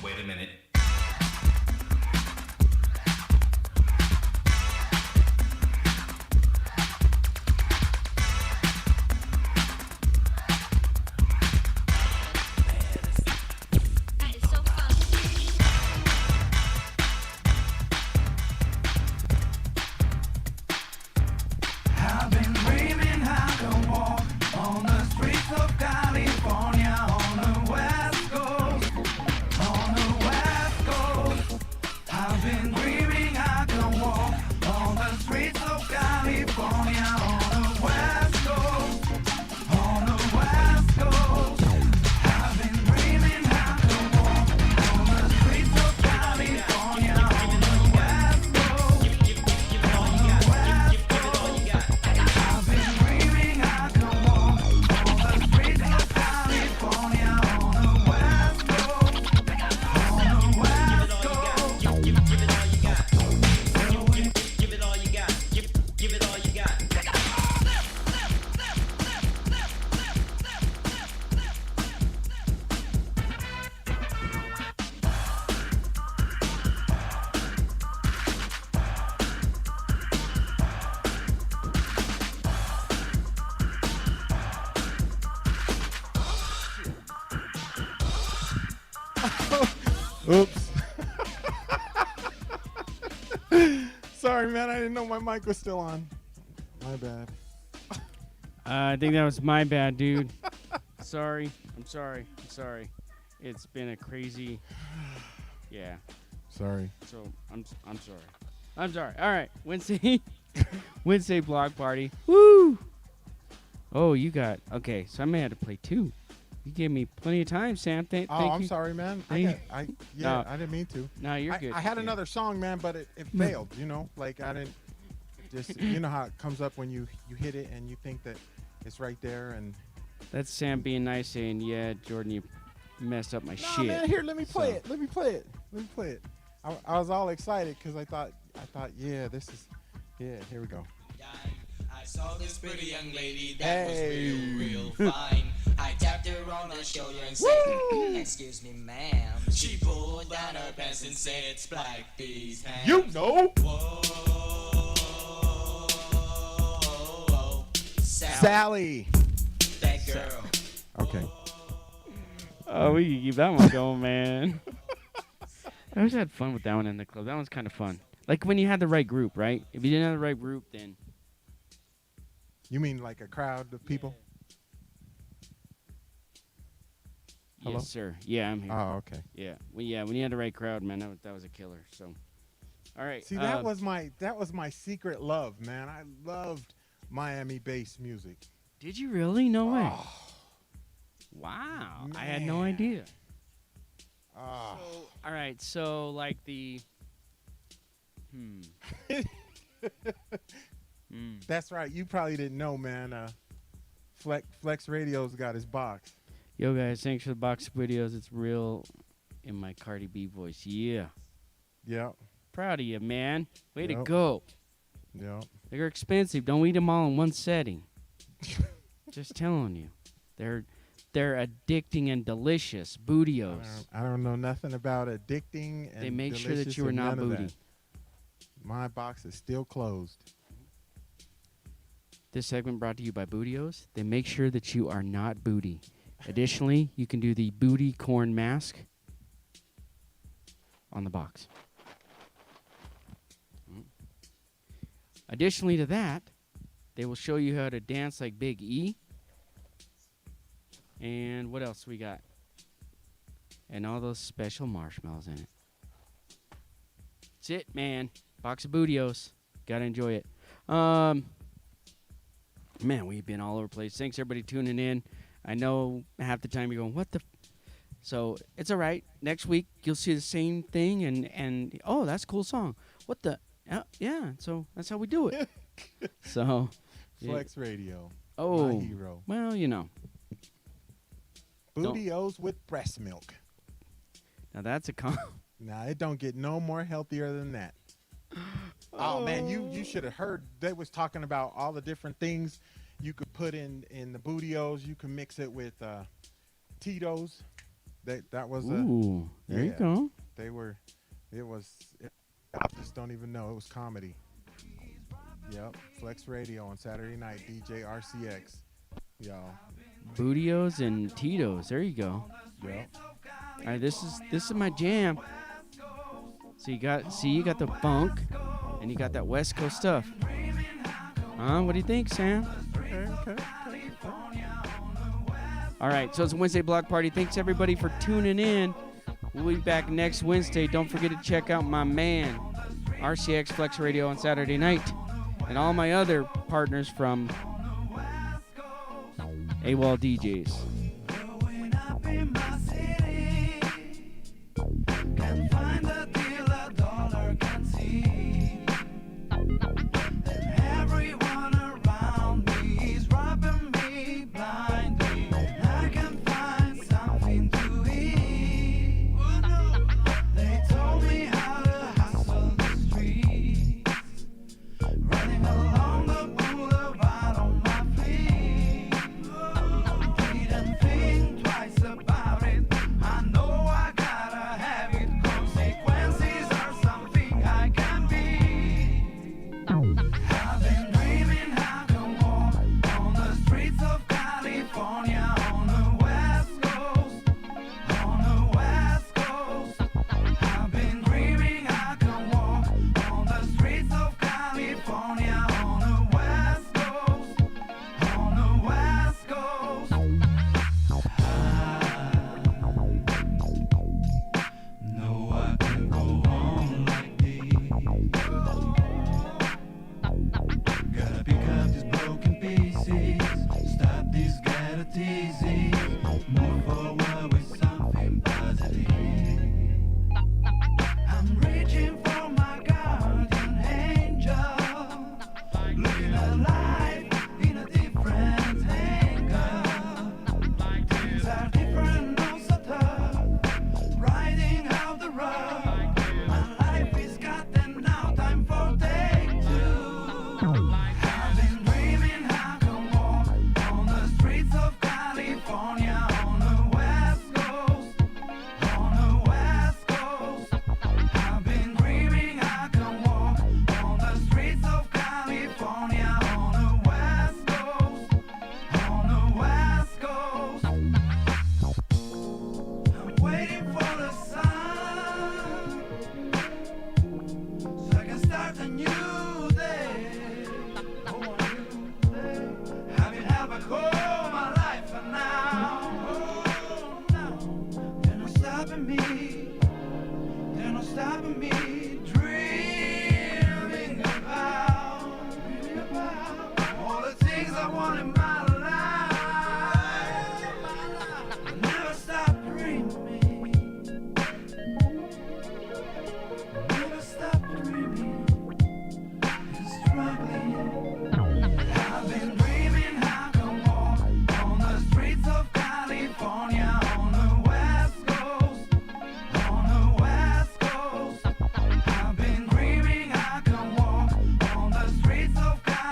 Wait a minute. I've been dreaming I can walk on the streets of California on the West Coast, on the West Coast. I've been dreaming I can walk on the streets of California on the West Coast, on the West Coast. I've been dreaming I can walk on the streets of California on the West Coast, on the West Coast. I've been dreaming I can walk on the streets of California on the West Coast, on the West Coast. Give it all you got. Give it all you got. Give it all you got. Oops. Sorry, man. I didn't know my mic was still on. My bad. I think that was my bad, dude. Sorry. I'm sorry. I'm sorry. It's been a crazy. Yeah. Sorry. So I'm sorry. I'm sorry. All right. Wednesday block party. Woo! Oh, you got okay. So I may have to play two. You gave me plenty of time, Sam. Thank you. I'm sorry, man. I No. didn't mean to. No, you're good. I had Yeah. another song, man, but it failed. You know, like I didn't. Just you know how it comes up when you hit it and you think that it's right there and. That's Sam being nice, saying, "Yeah, Jordan, you messed up my No, shit." man, here, let me play So- it. Let me play it. Let me play it. I was all excited because I thought, yeah, this is, yeah, here we go. I saw this pretty young lady that Hey. was real fine. I tapped her on the shoulder and said, "Excuse me, ma'am." She pulled down her pants and said, "Spike these hands." You know. Sally. That girl. Okay. Oh, we can keep that one going, man. I always had fun with that one in the club. That one's kind of fun. Like when you had the right group, right? If you didn't have the right group, then You mean like a crowd of people? Hello? yes, sir. Yeah, I'm here. Oh, okay. Yeah, when you had the right crowd, man, that was a killer. So, all right. See, that was my secret love, man. I loved Miami bass music. Did you really? No way. Oh, Wow, I had no man. idea. Ah. So, all right, so like the. That's right. You probably didn't know, man. Flex Radio's got his box. Yo, guys, thanks for the box of videos. It's real in my Cardi B voice. Yeah. Yep. Proud of you, man. Way to Yep. go. Yep. They're expensive. Don't eat them all in one setting. Just telling you. They're addicting and delicious. Bootios. I don't know nothing about addicting and They make sure that delicious you are and not none of booty. that. My box is still closed. This segment brought to you by Bootios. They make sure that you are not booty. Additionally, you can do the booty corn mask on the box. Additionally to that, they will show you how to dance like Big E. And what else we got? And all those special marshmallows in it. That's it, man. Box of Bootios. Gotta enjoy it. Man, we've been all over the place. Thanks, everybody, tuning in. I know half the time you're going, what the... So, it's all right. Next week, you'll see the same thing, and oh, that's a cool song. What the... yeah, so that's how we do it. So... Flex Radio. Oh. My hero. Well, you know. Bootios with breast milk. Now, that's a... Nah, it don't get no more healthier than that. Oh, man, you should have heard. They was talking about all the different things you could put in the Bootios. You can mix it with Tito's. That was Ooh, there you go. I just don't even know. It was comedy. Yep, Flex Radio on Saturday night, DJ RCX. Y'all. Bootios and Tito's. There you go. Yep. All right, this is my jam. So you got the funk, and you got that West Coast stuff. What do you think, Sam? Okay. All right, so it's a Wednesday block party. Thanks everybody for tuning in. We'll be back next Wednesday. Don't forget to check out my man, RCX Flex Radio on Saturday night, and all my other partners from AWOL DJs. Things are